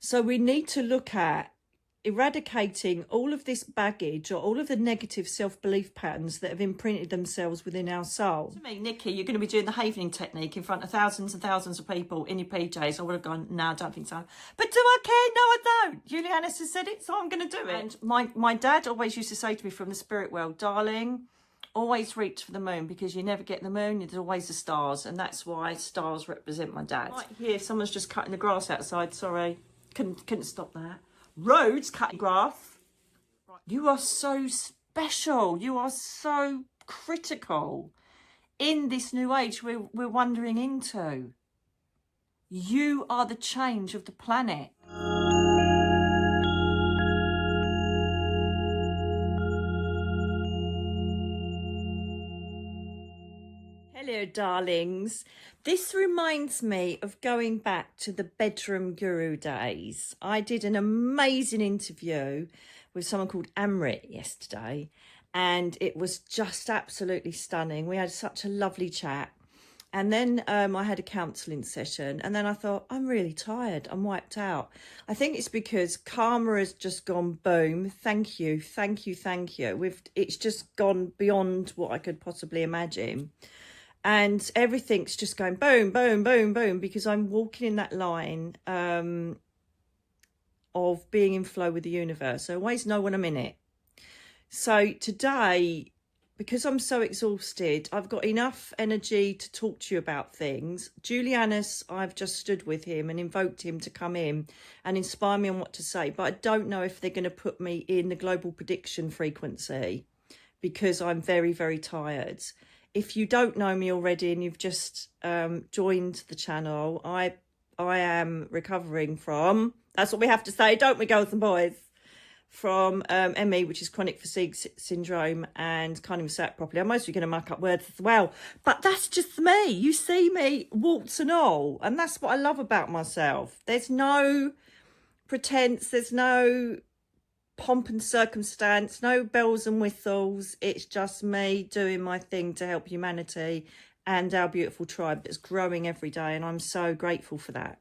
So we need to look at eradicating all of this baggage or all of the negative self-belief patterns that have imprinted themselves within our soul. To me, Nicky, you're going to be doing the havening technique in front of thousands and thousands of people in your PJs. I would have gone, no, I don't think so. But do I care? No, I don't. Juliana has said it, so I'm going to do it. And my dad always used to say to me from the spirit world, darling, always reach for the moon, because you never get the moon, there's always the stars, and that's why stars represent my dad. Right here, someone's just cutting the grass outside. Sorry, couldn't stop that. Roads cutting grass. You are so special. You are so critical in this new age we're wandering into. You are the change of the planet. Hello, darlings. This reminds me of going back to the bedroom guru days. I did an amazing interview with someone called Amrit yesterday, and it was just absolutely stunning. We had such a lovely chat. And then I had a counselling session, and then I thought, I'm really tired. I'm wiped out. I think it's because karma has just gone boom. Thank you, thank you, thank you. It's just gone beyond what I could possibly imagine. And everything's just going boom, boom, boom, boom, because I'm walking in that line of being in flow with the universe. I always know when I'm in it. So today, because I'm so exhausted, I've got enough energy to talk to you about things. Julianus, I've just stood with him and invoked him to come in and inspire me on what to say. But I don't know if they're going to put me in the global prediction frequency, because I'm very, very tired. If you don't know me already and you've just joined the channel, I am recovering from, that's what we have to say, don't we, girls and boys? From ME, which is chronic fatigue syndrome, and can't even say it properly. I'm mostly going to muck up words as well. But that's just me. You see me, warts and all. And that's what I love about myself. There's no pretense. There's no pomp and circumstance, no bells and whistles. It's just me doing my thing to help humanity and our beautiful tribe that's growing every day, and I'm so grateful for that.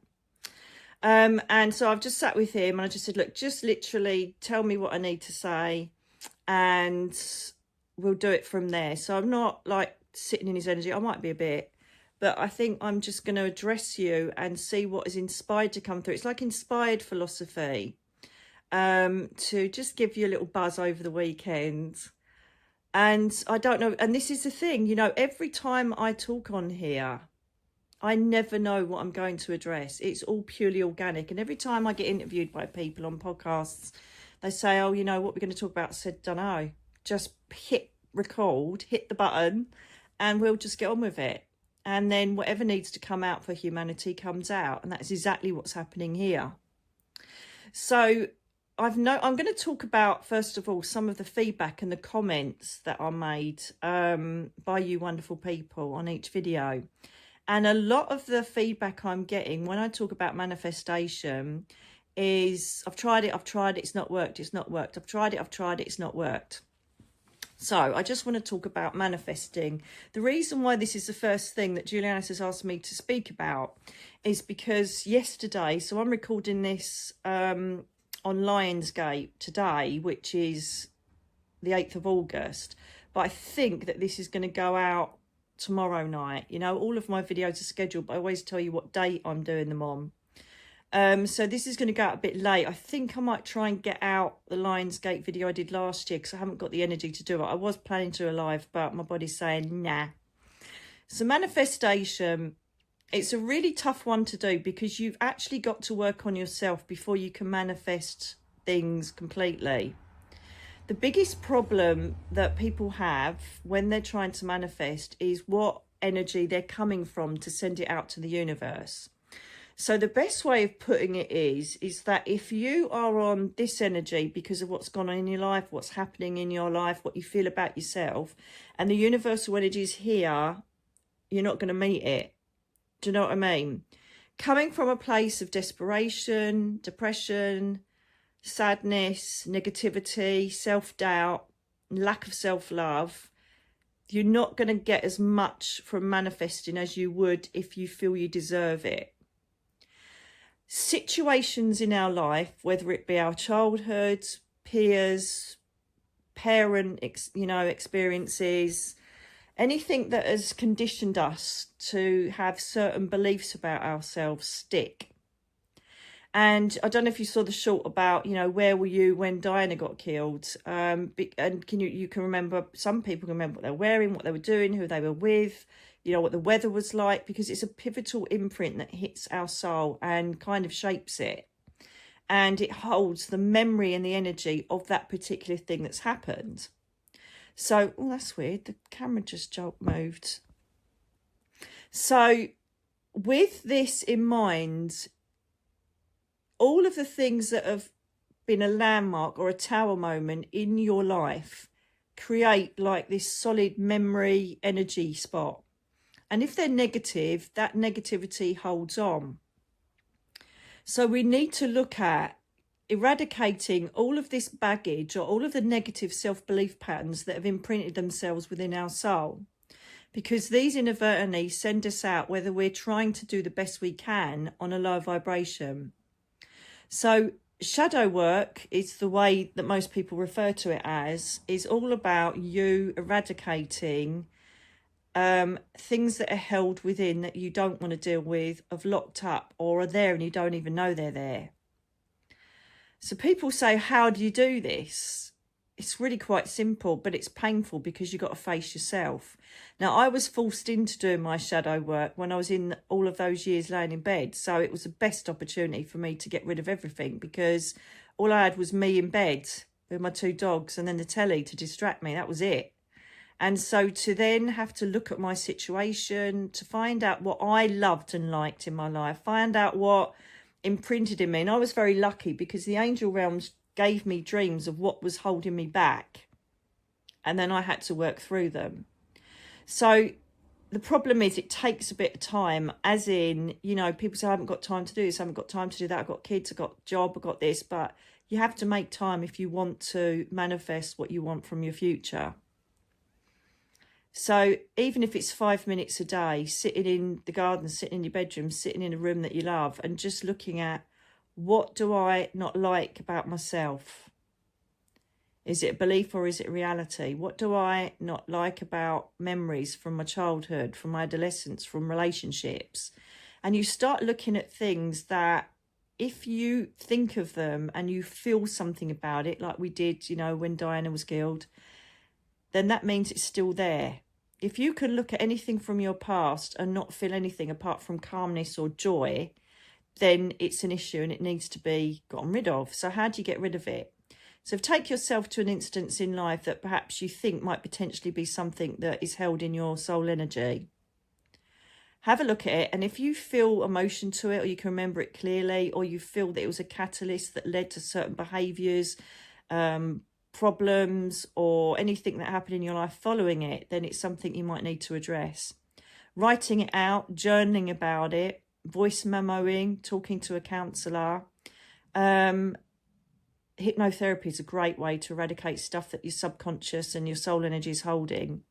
And so I've just sat with him and I just said, look, just literally tell me what I need to say and we'll do it from there. So I'm not like sitting in his energy. I might be a bit, but I think I'm just going to address you and see what is inspired to come through. It's like inspired philosophy. To just give you a little buzz over the weekend. And I don't know, and this is the thing, you know, every time I talk on here, I never know what I'm going to address. It's all purely organic. And every time I get interviewed by people on podcasts, they say, oh, you know, what we're going to talk about? I said, don't know. Just hit record, hit the button, and we'll just get on with it. And then whatever needs to come out for humanity comes out. And that's exactly what's happening here. So I'm going to talk about, first of all, some of the feedback and the comments that are made by you wonderful people on each video. And a lot of the feedback I'm getting when I talk about manifestation is, I've tried it, it's not worked, it's not worked. I've tried it, it's not worked. So I just want to talk about manifesting. The reason why this is the first thing that Juliana has asked me to speak about is because yesterday, so I'm recording this on Lionsgate today, which is the 8th of August. But I think that this is going to go out tomorrow night. You know, all of my videos are scheduled, but I always tell you what date I'm doing them on. So this is going to go out a bit late. I think I might try and get out the Lionsgate video I did last year because I haven't got the energy to do it. I was planning to do a live, but my body's saying nah. So manifestation, it's a really tough one to do because you've actually got to work on yourself before you can manifest things completely. The biggest problem that people have when they're trying to manifest is what energy they're coming from to send it out to the universe. So the best way of putting it is that if you are on this energy because of what's gone on in your life, what's happening in your life, what you feel about yourself, and the universal energy is here, you're not going to meet it. Do you know what I mean? Coming from a place of desperation, depression, sadness, negativity, self-doubt, lack of self-love, you're not going to get as much from manifesting as you would if you feel you deserve it. situations in our life, whether it be our childhood, peers, parent, experiences, anything that has conditioned us to have certain beliefs about ourselves stick. And I don't know if you saw the short about, where were you when Diana got killed? And you can remember, some people can remember what they were wearing, what they were doing, who they were with, what the weather was like, because it's a pivotal imprint that hits our soul and kind of shapes it. And it holds the memory and the energy of that particular thing that's happened. So, oh, that's weird. The camera just moved. So with this in mind, all of the things that have been a landmark or a tower moment in your life create like this solid memory energy spot. And if they're negative, that negativity holds on. So we need to look at eradicating all of this baggage or all of the negative self-belief patterns that have imprinted themselves within our soul. Because these inadvertently send us out, whether we're trying to do the best we can, on a low vibration. So shadow work is the way that most people refer to it as, is all about you eradicating things that are held within that you don't want to deal with, have locked up, or are there and you don't even know they're there. So people say, how do you do this? It's really quite simple, but it's painful because you've got to face yourself. Now, I was forced into doing my shadow work when I was in all of those years laying in bed. So it was the best opportunity for me to get rid of everything, because all I had was me in bed with my 2 dogs and then the telly to distract me. That was it. And so to then have to look at my situation, to find out what I loved and liked in my life, find out what imprinted in me. And I was very lucky because the angel realms gave me dreams of what was holding me back. And then I had to work through them. So the problem is it takes a bit of time, as in, people say, I haven't got time to do this, I haven't got time to do that, I've got kids, I've got a job, I've got this. But you have to make time if you want to manifest what you want from your future. So even if it's 5 minutes a day, sitting in the garden, sitting in your bedroom, sitting in a room that you love, and just looking at, what do I not like about myself? Is it a belief or is it reality? What do I not like about memories from my childhood, from my adolescence, from relationships? And you start looking at things that, if you think of them and you feel something about it, like we did, when Diana was killed, then that means it's still there. If you can look at anything from your past and not feel anything apart from calmness or joy, then it's an issue and it needs to be gotten rid of. So how do you get rid of it? So take yourself to an instance in life that perhaps you think might potentially be something that is held in your soul energy. Have a look at it, and if you feel emotion to it, or you can remember it clearly, or you feel that it was a catalyst that led to certain behaviours, problems, or anything that happened in your life following it, then it's something you might need to address. Writing it out, journaling about it, voice memoing, talking to a counsellor. Hypnotherapy is a great way to eradicate stuff that your subconscious and your soul energy is holding.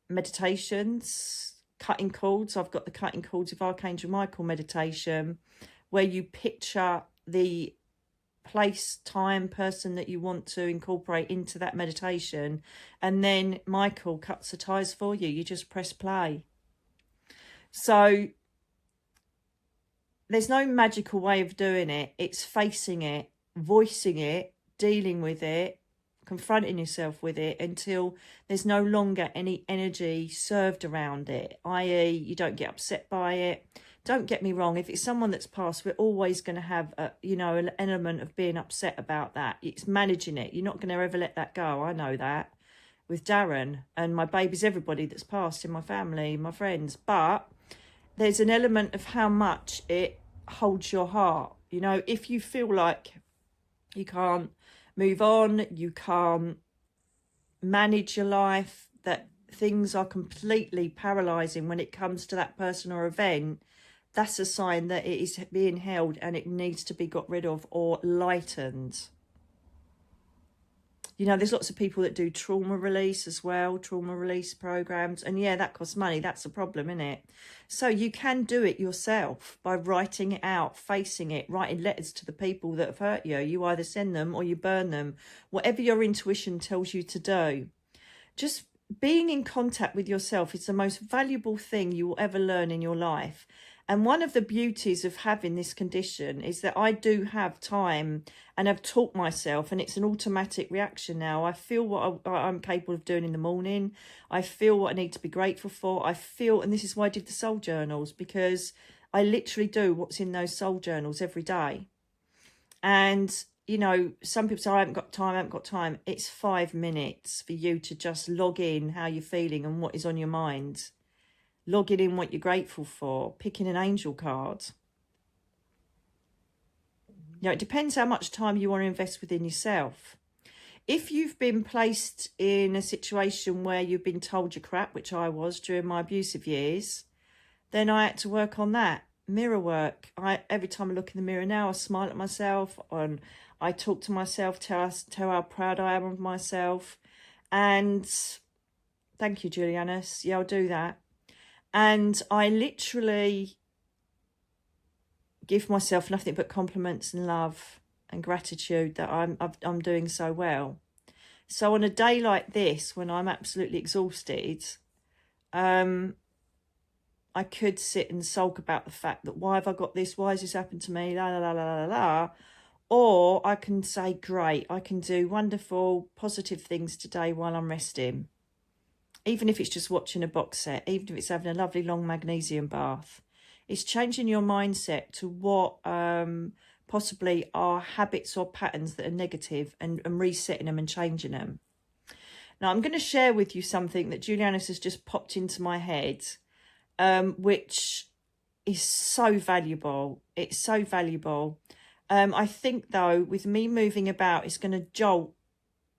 Meditations, cutting cords. I've got the cutting cords of Archangel Michael meditation, where you picture the place, time, person that you want to incorporate into that meditation, and then Michael cuts the ties for you. You just press play. So there's no magical way of doing it. It's facing it, voicing it, dealing with it, confronting yourself with it until there's no longer any energy served around it, i.e. you don't get upset by it. Don't get me wrong, if it's someone that's passed, we're always going to have an element of being upset about that. It's managing it. You're not going to ever let that go. I know that with Darren and my babies, everybody that's passed in my family, my friends. But there's an element of how much it holds your heart. If you feel like you can't move on, you can't manage your life, that things are completely paralysing when it comes to that person or event, that's a sign that it is being held and it needs to be got rid of or lightened. You know, there's lots of people that do trauma release as well, trauma release programs. And yeah, that costs money. That's the problem, isn't it? So you can do it yourself by writing it out, facing it, writing letters to the people that have hurt you. You either send them or you burn them, whatever your intuition tells you to do. Just being in contact with yourself is the most valuable thing you will ever learn in your life. And one of the beauties of having this condition is that I do have time and have taught myself, and it's an automatic reaction now. I feel what I'm capable of doing in the morning. I feel what I need to be grateful for. I feel, and this is why I did the soul journals, because I literally do what's in those soul journals every day. And, you know, some people say, I haven't got time. It's 5 minutes for you to just log in how you're feeling and what is on your mind. Logging in what you're grateful for, picking an angel card. You know, it depends how much time you want to invest within yourself. If you've been placed in a situation where you've been told you're crap, which I was during my abusive years, then I had to work on that. Mirror work. Every time I look in the mirror now, I smile at myself, and I talk to myself, tell how proud I am of myself. And thank you, Julianus. Yeah, I'll do that. And I literally give myself nothing but compliments and love and gratitude that I'm doing so well. So on a day like this, when I'm absolutely exhausted, I could sit and sulk about the fact that why have I got this? Why has this happened to me? La la la la la la. Or I can say, great, I can do wonderful, positive things today while I'm resting. Even if it's just watching a box set, even if it's having a lovely long magnesium bath, it's changing your mindset to what possibly are habits or patterns that are negative, and resetting them and changing them. Now, I'm going to share with you something that Julianus has just popped into my head, which is so valuable. It's so valuable. I think, though, with me moving about, it's going to jolt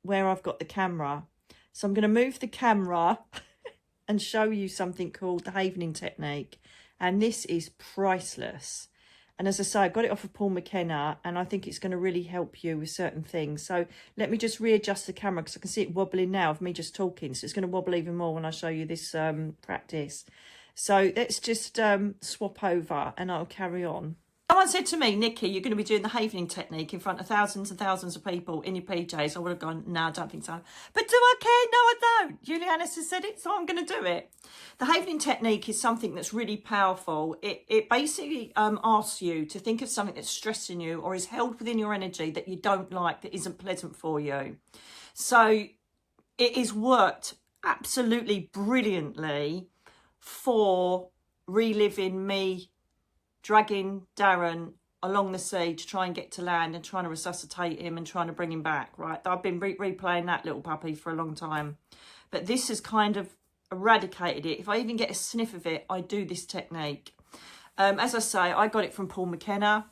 where I've got the camera. So I'm going to move the camera and show you something called the Havening technique. And this is priceless. And as I say, I got it off of Paul McKenna, and I think it's going to really help you with certain things. So let me just readjust the camera, because I can see it wobbling now of me just talking. So it's going to wobble even more when I show you this practice. So let's just swap over and I'll carry on. Someone said to me, Nicky, you're going to be doing the Havening technique in front of thousands and thousands of people in your PJs. I would have gone, no, I don't think so. But do I care? No, I don't. Julianus has said it, so I'm going to do it. The Havening technique is something that's really powerful. It basically asks you to think of something that's stressing you or is held within your energy that you don't like, that isn't pleasant for you. So it is worked absolutely brilliantly for reliving me dragging Darren along the sea to try and get to land and trying to resuscitate him and trying to bring him back, right? I've been replaying that little puppy for a long time. But this has kind of eradicated it. If I even get a sniff of it, I do this technique. As I say, I got it from Paul McKenna,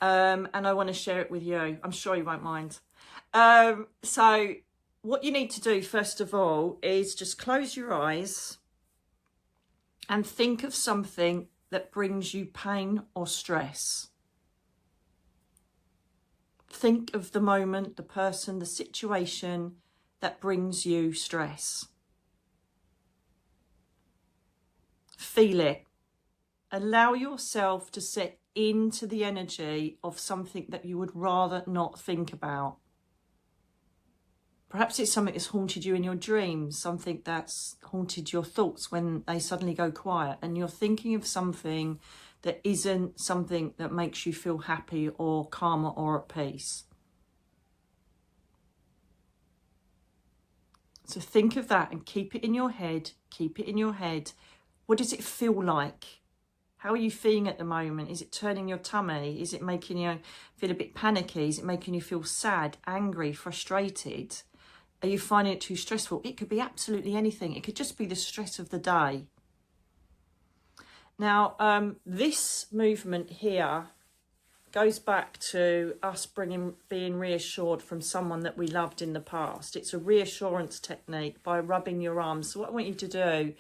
and I want to share it with you. I'm sure you won't mind. So what you need to do, first of all, is just close your eyes and think of something that brings you pain or stress. Think of the moment, the person, the situation that brings you stress. Feel it. Allow yourself to set into the energy of something that you would rather not think about. Perhaps it's something that's haunted you in your dreams, something that's haunted your thoughts when they suddenly go quiet, and you're thinking of something that isn't something that makes you feel happy or calmer or at peace. So think of that and keep it in your head. Keep it in your head. What does it feel like? How are you feeling at the moment? Is it turning your tummy? Is it making you feel a bit panicky? Is it making you feel sad, angry, frustrated? Are you finding it too stressful? It could be absolutely anything. It could just be the stress of the day. Now, this movement here goes back to us being reassured from someone that we loved in the past. It's a reassurance technique by rubbing your arms. So what I want you to do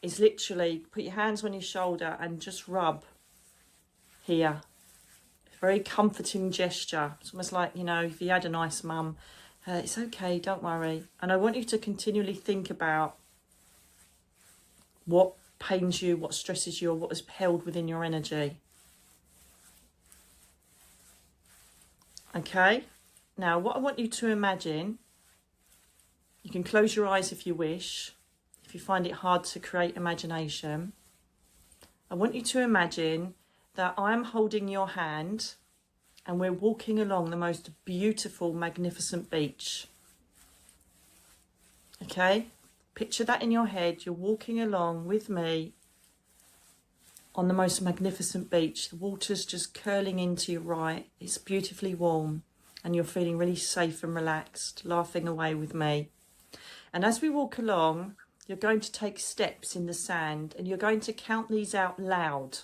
is literally put your hands on your shoulder and just rub here. Very comforting gesture. It's almost like, you know, if you had a nice mum It's okay, don't worry. And I want you to continually think about what pains you, what stresses you, or what is held within your energy. Okay? Now, what I want you to imagine, you can close your eyes if you wish, if you find it hard to create imagination. I want you to imagine that I'm holding your hand and we're walking along the most beautiful, magnificent beach. Okay? Picture that in your head. You're walking along with me on the most magnificent beach. The water's just curling into your right. It's beautifully warm and you're feeling really safe and relaxed, laughing away with me. And as we walk along, you're going to take steps in the sand and you're going to count these out loud.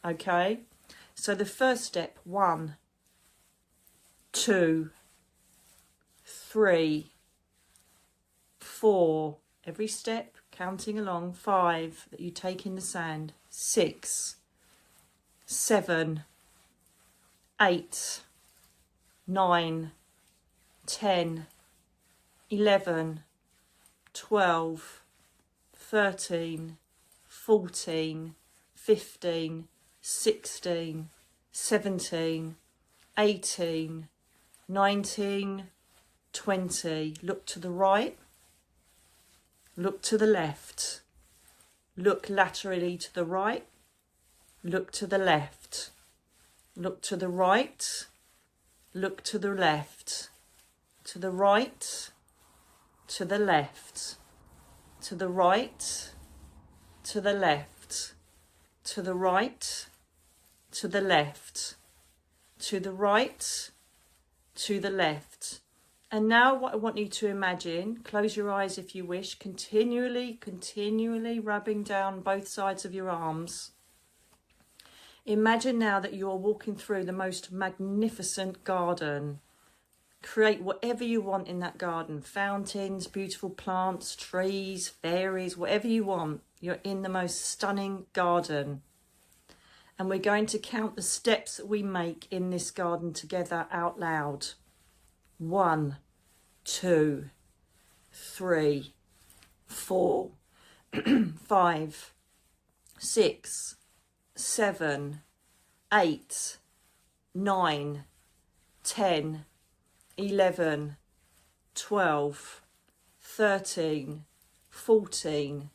Okay? So the first step, 1, 2, 3, 4. Every step, counting along. 5 that you take in the sand. 6, 7, 8, 9, 10, 11, 12, 13, 14, 15, 16, 17, 18, 19, 20. Look to the right. Look to the left. Look laterally to the right. Look to the left. Look to the right. Look to the left. To the right. To the left. To the right. To the left. To the right. To the left. To the right. To the left. And now what I want you to imagine, close your eyes if you wish, continually rubbing down both sides of your arms. Imagine now that you are walking through the most magnificent garden. Create whatever you want in that garden. Fountains, beautiful plants, trees, fairies, whatever you want. You're in the most stunning garden. And we're going to count the steps that we make in this garden together out loud. 1, 2, 3, 4, 5, 6, 7, 8, 9, 10, 11, 12, 13, 14,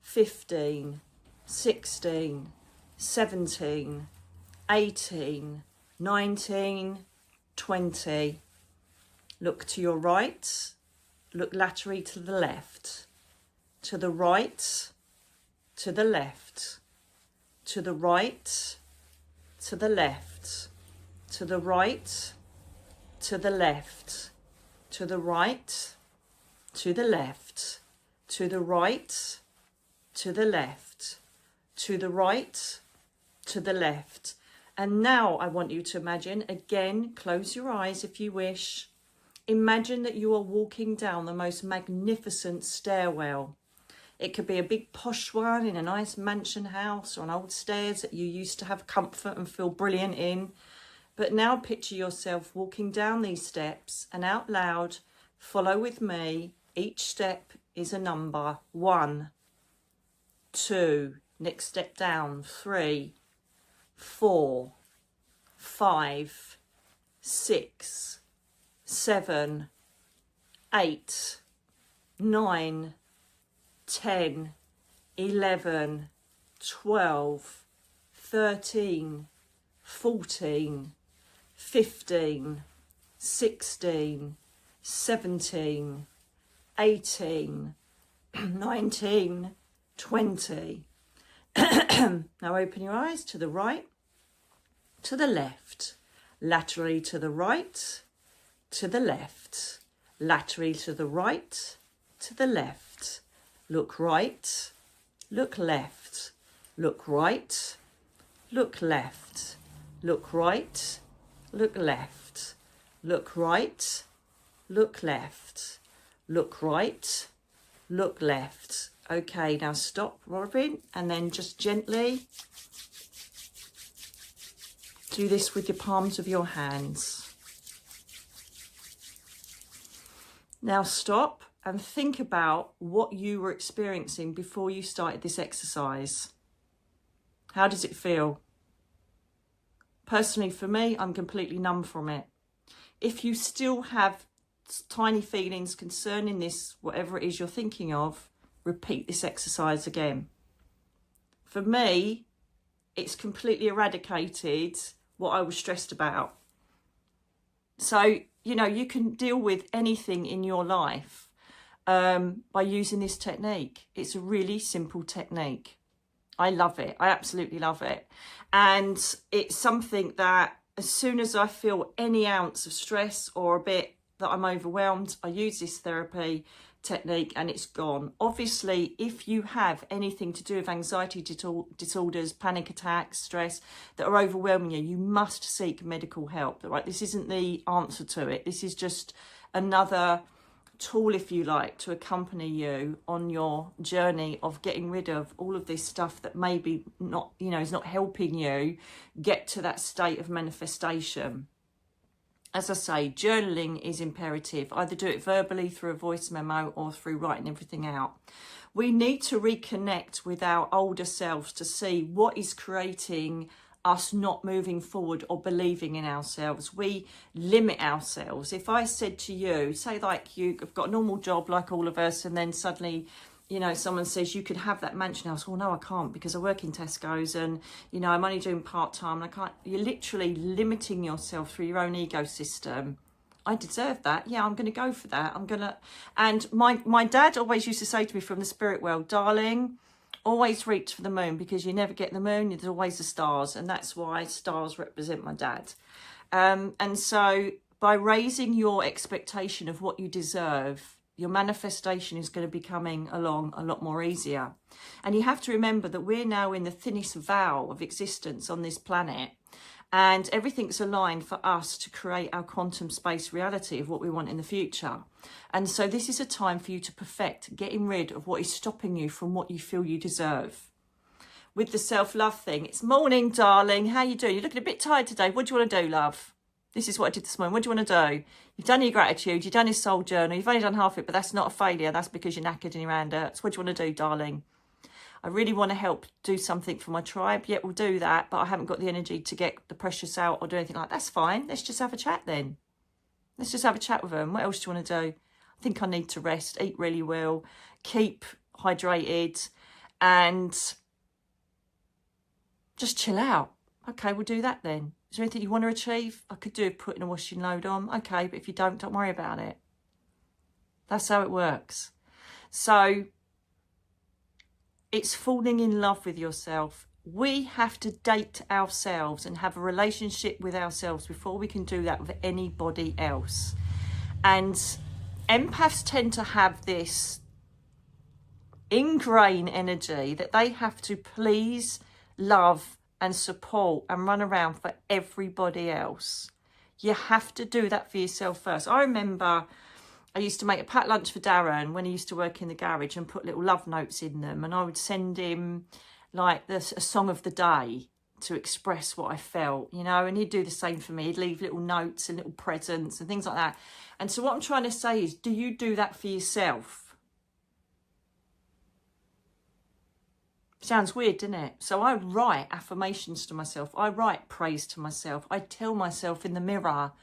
15, 16, 17, 18, 19, 20. Look to your right, look laterally to the left, to the right, to the left, to the right, to the left, to the right, to the left, to the right, to the left, to the right, to the left, to the right, to the left. And now I want you to imagine, again, close your eyes if you wish. Imagine that you are walking down the most magnificent stairwell. It could be a big posh one in a nice mansion house or an old stairs that you used to have comfort and feel brilliant in. But now picture yourself walking down these steps and out loud, follow with me. Each step is a number. 1, 2, next step down. 3, 4, 5, 6, 7, 8, 9, 10, 11, 12, 13, 14, 15, 16, 17, 18, 19, 20. Now open your eyes to the right, to the left, laterally to the right, to the left, laterally to the right, to the left. Look right, look left, look right, look left, look right, look left, look right, look left, look right, look left. Okay, now stop, Robin, and then just gently do this with your palms of your hands. Now stop and think about what you were experiencing before you started this exercise. How does it feel? Personally, for me, I'm completely numb from it. If you still have tiny feelings concerning this, whatever it is you're thinking of, repeat this exercise again. For me, it's completely eradicated what I was stressed about. So, you know, you can deal with anything in your life by using this technique. It's a really simple technique. I love it. I absolutely love it. And it's something that as soon as I feel any ounce of stress or a bit that I'm overwhelmed, I use this therapy technique and it's gone. Obviously, if you have anything to do with anxiety disorders, panic attacks, stress that are overwhelming you, you must seek medical help. Right? This isn't the answer to it. This is just another tool, if you like, to accompany you on your journey of getting rid of all of this stuff that maybe not, you know, is not helping you get to that state of manifestation. As I say, journaling is imperative. Either do it verbally through a voice memo or through writing everything out. We need to reconnect with our older selves to see what is creating us not moving forward or believing in ourselves. We limit ourselves. If I said to you, say like you've got a normal job like all of us, and then suddenly, you know, someone says you could have that mansion house. Well, no, I can't because I work in Tesco's and, you know, I'm only doing part-time and I can't. You're literally limiting yourself through your own ego system. I deserve that. Yeah, I'm going to go for that. I'm going to. And my dad always used to say to me from the spirit world, darling, always reach for the moon because you never get the moon. There's always the stars. And that's why stars represent my dad. And so by raising your expectation of what you deserve, your manifestation is going to be coming along a lot more easier. And you have to remember that we're now in the thinnest vow of existence on this planet. And everything's aligned for us to create our quantum space reality of what we want in the future. And so this is a time for you to perfect getting rid of what is stopping you from what you feel you deserve. With the self-love thing, it's morning, darling. How you doing? You're looking a bit tired today. What do you want to do, love? This is what I did this morning. What do you want to do? You've done your gratitude. You've done your soul journal. You've only done half of it, but that's not a failure. That's because you're knackered and your hand hurts. What do you want to do, darling? I really want to help do something for my tribe. Yeah, we'll do that, but I haven't got the energy to get the precious out or do anything like that. That's fine. Let's just have a chat then. Let's just have a chat with them. What else do you want to do? I think I need to rest, eat really well, keep hydrated, and just chill out. Okay, we'll do that then. Is there anything you want to achieve? I could do putting a washing load on. Okay, but if you don't worry about it. That's how it works. So it's falling in love with yourself. We have to date ourselves and have a relationship with ourselves before we can do that with anybody else. And empaths tend to have this ingrained energy that they have to please, love and support and run around for everybody else. You have to do that for yourself first. I remember I used to make a packed lunch for Darren when he used to work in the garage and put little love notes in them. And I would send him like a song of the day to express what I felt, you know, and he'd do the same for me. He'd leave little notes and little presents and things like that. And so what I'm trying to say is, do you do that for yourself? Sounds weird, doesn't it? So I write affirmations to myself. I write praise to myself. I tell myself in the mirror,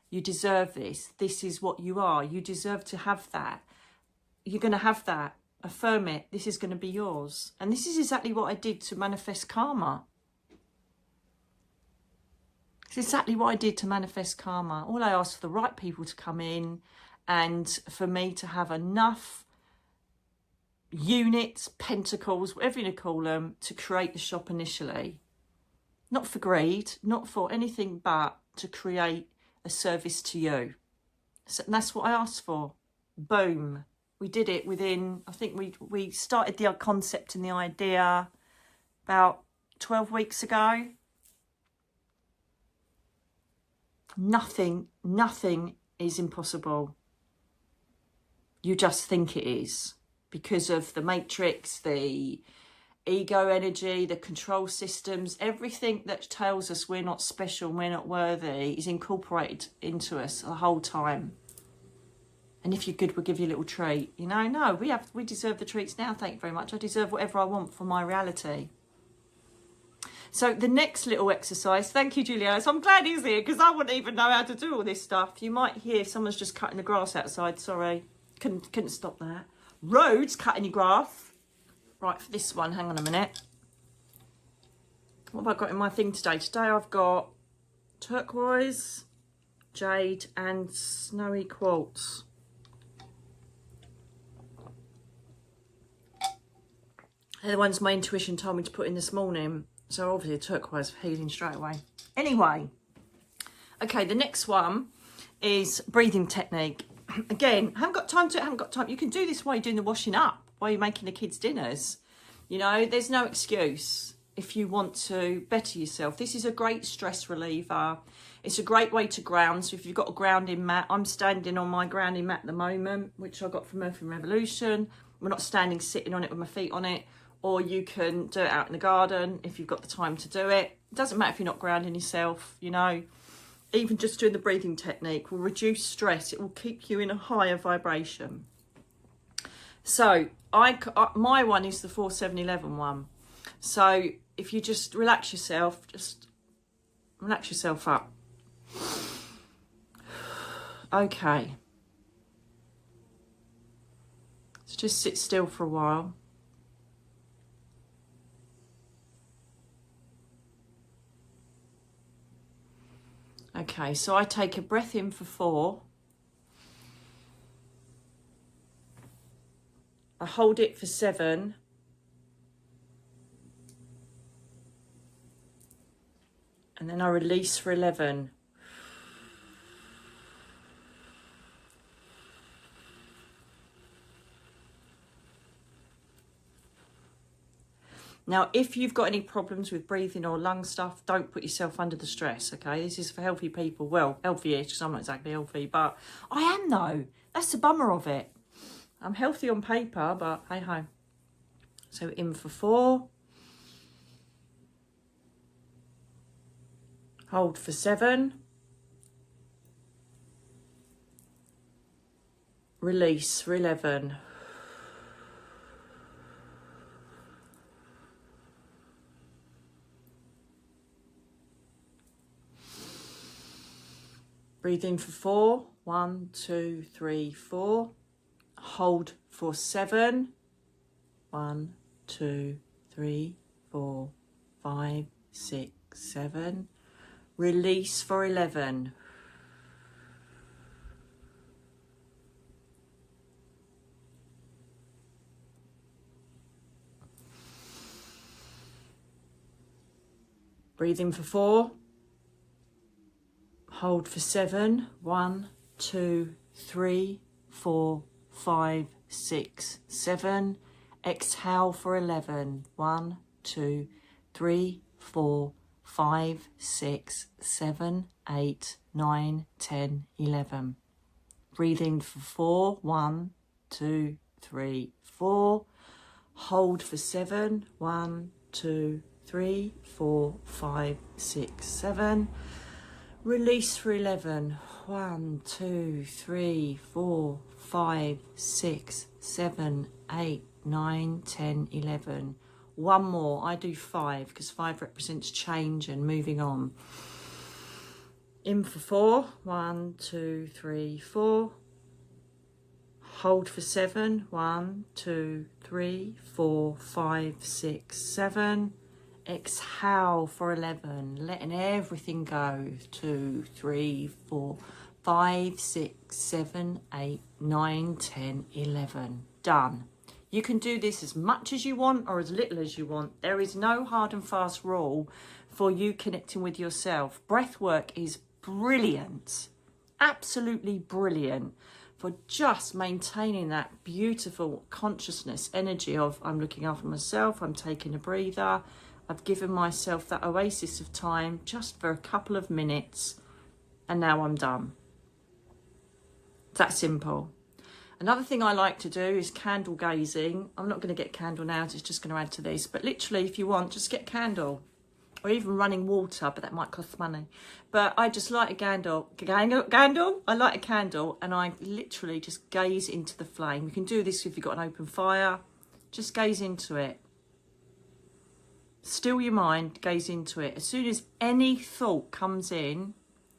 you deserve this. This is what you are. You deserve to have that. You're going to have that. Affirm it. This is going to be yours. And this is exactly what I did to manifest karma. It's exactly what I did to manifest karma. All I asked for the right people to come in and for me to have enough units, pentacles, whatever you want to call them, to create the shop initially. Not for greed, not for anything but to create a service to you. So that's what I asked for. Boom. We did it within, I think we started the concept and the idea about 12 weeks ago. Nothing is impossible. You just think it is. Because of the matrix, the ego energy, the control systems, everything that tells us we're not special, we're not worthy, is incorporated into us the whole time. And if you're good, we'll give you a little treat. You know, no, we deserve the treats now. Thank you very much. I deserve whatever I want for my reality. So the next little exercise, thank you, Juliana. So I'm glad he's here because I wouldn't even know how to do all this stuff. You might hear someone's just cutting the grass outside. Sorry, couldn't stop that. Roads cutting your grass. Right, for this one, hang on a minute. What have I got in my thing today? Today I've got turquoise, jade and snowy quartz. They're the ones my intuition told me to put in this morning. So obviously turquoise for healing straight away. Anyway, okay, the next one is breathing technique. Again, haven't got time. You can do this while you're doing the washing up, while you're making the kids' dinners. You know, there's no excuse if you want to better yourself. This is a great stress reliever. It's a great way to ground. So if you've got a grounding mat, I'm standing on my grounding mat at the moment, which I got from Earth and Revolution. We're not standing, sitting on it with my feet on it. Or you can do it out in the garden if you've got the time to do it. It doesn't matter if you're not grounding yourself, you know. Even just doing the breathing technique will reduce stress. It will keep you in a higher vibration. So my one is the 4-7-11 one. So if you just relax yourself up. Okay. So just sit still for a while. Okay, so I take a breath in for 4. I hold it for 7. And then I release for 11. Now, if you've got any problems with breathing or lung stuff, don't put yourself under the stress, okay? This is for healthy people. Well, healthy-ish, because I'm not exactly healthy, but I am, though. That's the bummer of it. I'm healthy on paper, but hey-ho. So in for 4. Hold for 7. Release for 11. Breathe in for 4. 1, 2, 3, 4. Hold for 7. 1, 2, 3, 4, 5, 6, 7. Release for 11. Breathe in for 4. Hold for 7. 1, 2, 3, 4, 5, 6, 7. Exhale for 11. 1, 2, 3, 4, 5, 6, 7, 8, 9, 10, 11. Breathe in for 4. 1, 2, 3, 4. Hold for 7. 1, 2, 3, 4, 5, 6, 7. Release for 11. 1, 2, 3, 4, 5, 6, 7, 8, 9, 10, 11. One more. I do 5 because 5 represents change and moving on. In for 4. 1, 2, 3, 4. Hold for 7. 1, 2, 3, 4, 5, 6, 7. Exhale for 11, letting everything go. 2, 3, 4, 5, 6, 7, 8, 9, 10, 11. Done. You can do this as much as you want or as little as you want. There is no hard and fast rule for you connecting with yourself. Breath work is brilliant, absolutely brilliant, for just maintaining that beautiful consciousness energy of I'm looking after myself, I'm taking a breather, I've given myself that oasis of time just for a couple of minutes, and now I'm done. It's that simple. Another thing I like to do is candle gazing. I'm not going to get a candle now, it's just going to add to this, but literally if you want, just get a candle or even running water, but that might cost money. But I just light a candle. I light a candle and I literally just gaze into the flame. You can do this if you've got an open fire. Just gaze into it. Still your mind, gaze into it. As soon as any thought comes in,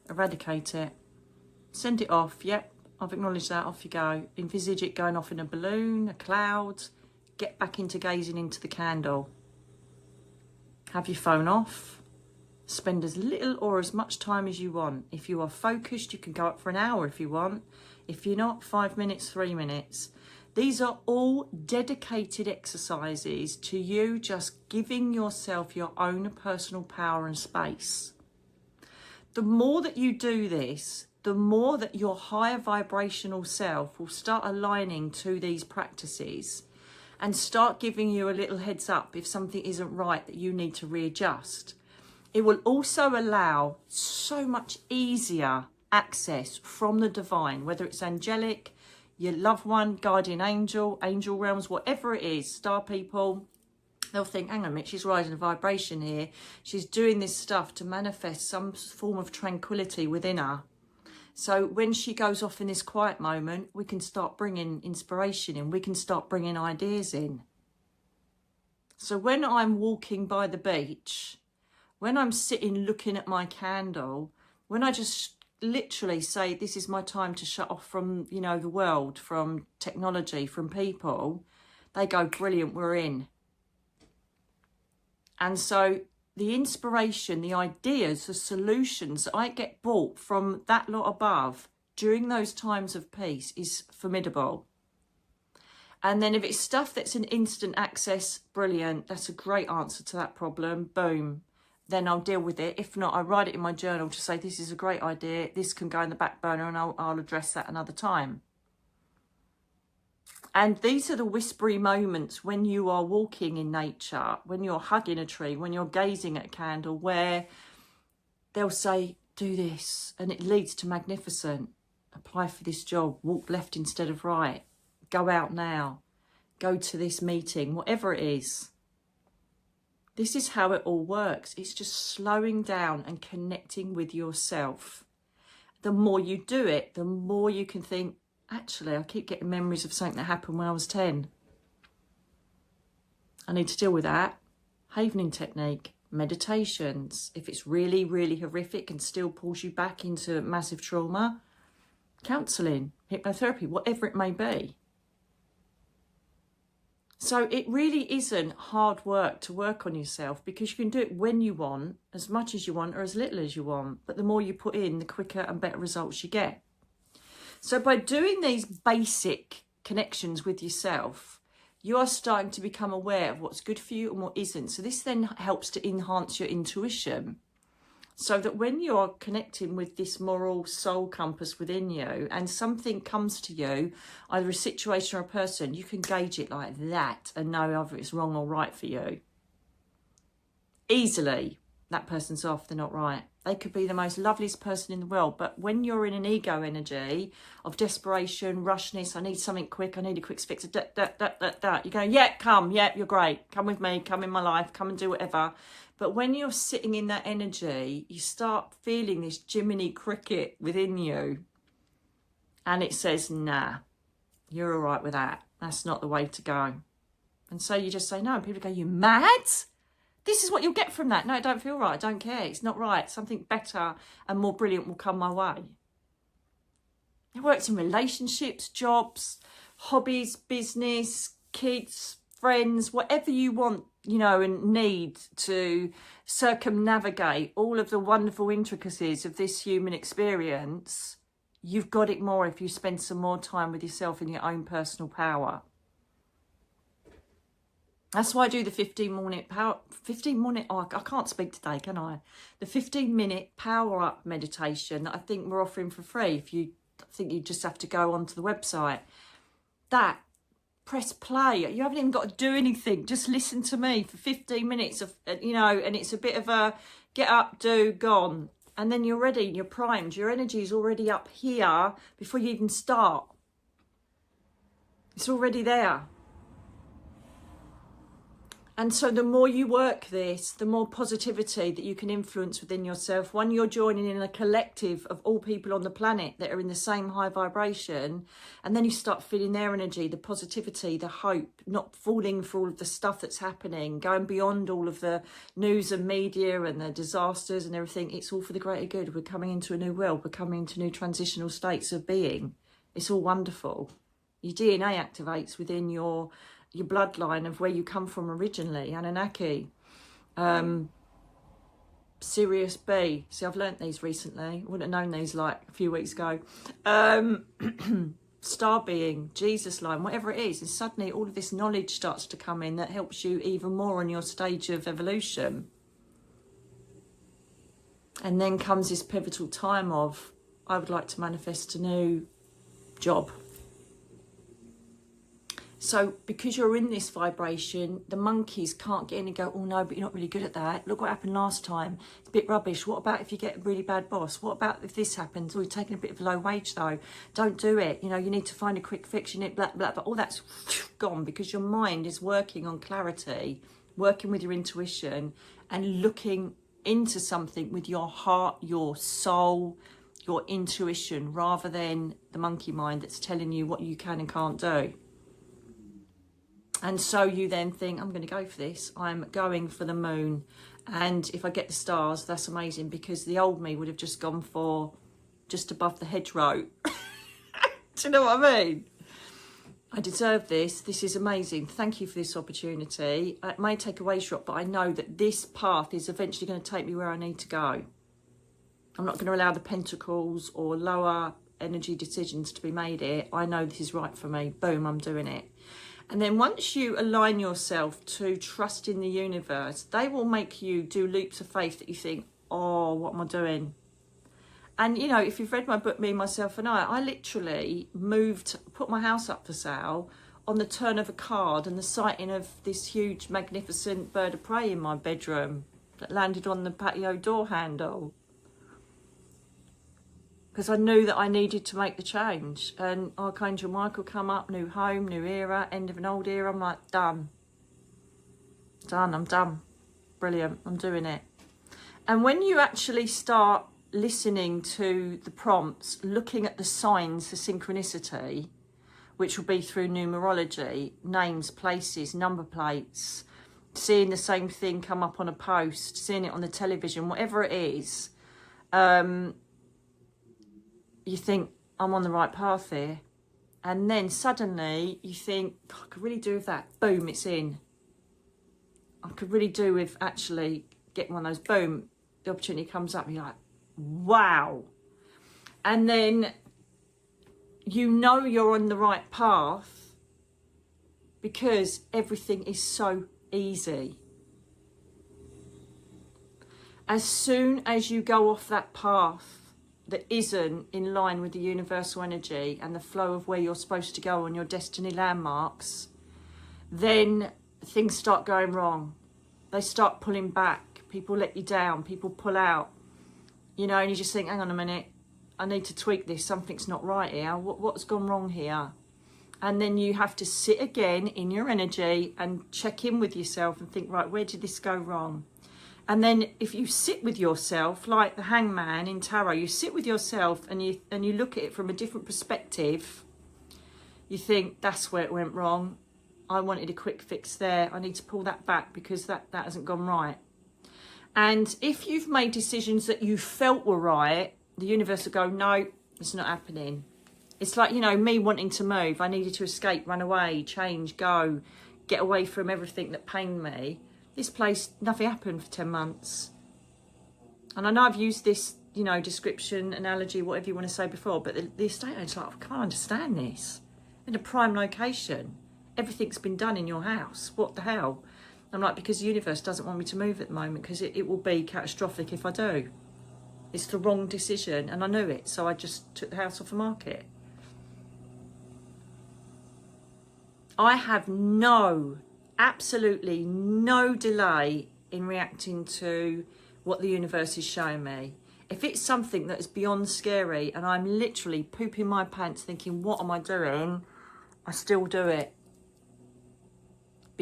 eradicate it. Send it off. Yep, I've acknowledged that. Off you go. Envisage it going off in a balloon, a cloud. Get back into gazing into the candle. Have your phone off. Spend as little or as much time as you want. If you are focused, you can go up for an hour if you want. If you're not, 5 minutes, 3 minutes. These are all dedicated exercises to you just giving yourself your own personal power and space. The more that you do this, the more that your higher vibrational self will start aligning to these practices and start giving you a little heads up if something isn't right that you need to readjust. It will also allow so much easier access from the divine, whether it's angelic, your loved one, guardian angel, angel realms, whatever it is, star people. They'll think, hang on a minute, she's rising a vibration here. She's doing this stuff to manifest some form of tranquility within her. So when she goes off in this quiet moment, we can start bringing inspiration in. We can start bringing ideas in. So when I'm walking by the beach, when I'm sitting looking at my candle, when I just literally say, this is my time to shut off from, you know, the world, from technology, from people, they go, brilliant, we're in. And so the inspiration, the ideas, the solutions that I get brought from that lot above during those times of peace is formidable. And then if it's stuff that's an instant access, brilliant, that's a great answer to that problem, boom. Then I'll deal with it. If not, I write it in my journal to say, this is a great idea. This can go in the back burner and I'll address that another time. And these are the whispery moments when you are walking in nature, when you're hugging a tree, when you're gazing at a candle, where they'll say, do this. And it leads to magnificent. Apply for this job. Walk left instead of right. Go out now. Go to this meeting, whatever it is. This is how it all works. It's just slowing down and connecting with yourself. The more you do it, the more you can think, actually, I keep getting memories of something that happened when I was 10. I need to deal with that. Havening technique, meditations. If it's really, really horrific and still pulls you back into massive trauma, counselling, hypnotherapy, whatever it may be. So it really isn't hard work to work on yourself, because you can do it when you want, as much as you want or as little as you want. But the more you put in, the quicker and better results you get. So by doing these basic connections with yourself, you are starting to become aware of what's good for you and what isn't. So this then helps to enhance your intuition, so that when you're connecting with this moral soul compass within you and something comes to you, either a situation or a person, you can gauge it like that and know whether it's wrong or right for you. Easily, that person's off, they're not right. They could be the most loveliest person in the world, but when you're in an ego energy of desperation, rushness, I need something quick, I need a quick fix, you're going, yeah, come, yeah, you're great, come with me, come in my life, come and do whatever. But when you're sitting in that energy, you start feeling this Jiminy Cricket within you, and it says, nah, you're all right with that. That's not the way to go. And so you just say no, and people go, you mad? This is what you'll get from that. No, it don't feel right. I don't care. It's not right. Something better and more brilliant will come my way. It works in relationships, jobs, hobbies, business, kids, friends, whatever you want, you know, and need to circumnavigate all of the wonderful intricacies of this human experience. You've got it more if you spend some more time with yourself in your own personal power. That's why I do the 15-minute power, oh, I can't speak today, can I? The 15-minute power up meditation that I think we're offering for free. If you think you just have to go onto the website, that, press play. You haven't even got to do anything. Just listen to me for 15 minutes of, you know, and it's a bit of a get up, do, gone. And then you're ready, you're primed. Your energy is already up here before you even start. It's already there. And so the more you work this, the more positivity that you can influence within yourself. One, you're joining in a collective of all people on the planet that are in the same high vibration. And then you start feeling their energy, the positivity, the hope, not falling for all of the stuff that's happening, going beyond all of the news and media and the disasters and everything. It's all for the greater good. We're coming into a new world. We're coming into new transitional states of being. It's all wonderful. Your DNA activates within your bloodline of where you come from originally. Anunnaki, Sirius B. See, I've learnt these recently. I wouldn't have known these like a few weeks ago. Star being, Jesus line, whatever it is. And suddenly all of this knowledge starts to come in that helps you even more on your stage of evolution. And then comes this pivotal time of, I would like to manifest a new job. So because you're in this vibration, the monkeys can't get in and go, oh no, but you're not really good at that. Look what happened last time. It's a bit rubbish. What about if you get a really bad boss? What about if this happens? Oh, you're taking a bit of a low wage though. Don't do it. You know, you need to find a quick fix. You need blah, blah, blah. All that's gone because your mind is working on clarity, working with your intuition and looking into something with your heart, your soul, your intuition, rather than the monkey mind that's telling you what you can and can't do. And so you then think, I'm going to go for this. I'm going for the moon. And if I get the stars, that's amazing, because the old me would have just gone for just above the hedgerow. Do you know what I mean? I deserve this. This is amazing. Thank you for this opportunity. It may take a way shot, but I know that this path is eventually going to take me where I need to go. I'm not going to allow the pentacles or lower energy decisions to be made here. I know this is right for me. Boom, I'm doing it. And then once you align yourself to trust in the universe, they will make you do leaps of faith that you think, oh, what am I doing? And, you know, if you've read my book, Me, Myself and I literally put my house up for sale on the turn of a card and the sighting of this huge, magnificent bird of prey in my bedroom that landed on the patio door handle. Because I knew that I needed to make the change. And Archangel Michael come up, new home, new era, end of an old era. I'm like, done. Done, I'm done. Brilliant, I'm doing it. And when you actually start listening to the prompts, looking at the signs for synchronicity, which will be through numerology, names, places, number plates, seeing the same thing come up on a post, seeing it on the television, whatever it is, you think, I'm on the right path here. And then suddenly you think, oh, I could really do with that. Boom, it's in. I could really do with actually getting one of those. Boom, the opportunity comes up. You're like, wow. And then you know you're on the right path because everything is so easy. As soon as you go off that path that isn't in line with the universal energy and the flow of where you're supposed to go on your destiny landmarks, then things start going wrong. They start pulling back. People let you down. People pull out. You know, and you just think, hang on a minute, I need to tweak this. Something's not right here. What's gone wrong here? And then you have to sit again in your energy and check in with yourself and think, right, where did this go wrong? And then if you sit with yourself, like the hangman in tarot, you sit with yourself and you look at it from a different perspective. You think, that's where it went wrong. I wanted a quick fix there. I need to pull that back because that hasn't gone right. And if you've made decisions that you felt were right, the universe will go, no, it's not happening. It's like, you know, me wanting to move. I needed to escape, run away, change, go, get away from everything that pained me. This place, nothing happened for 10 months. And I know I've used this, you know, description, analogy, whatever you want to say before, but the estate agent's like, I can't understand this. In a prime location, everything's been done in your house. What the hell? I'm like, because the universe doesn't want me to move at the moment because it will be catastrophic if I do. It's the wrong decision and I knew it, so I just took the house off the market. I have absolutely no delay in reacting to what the universe is showing me. If it's something that is beyond scary and I'm literally pooping my pants thinking, what am I doing? I still do it.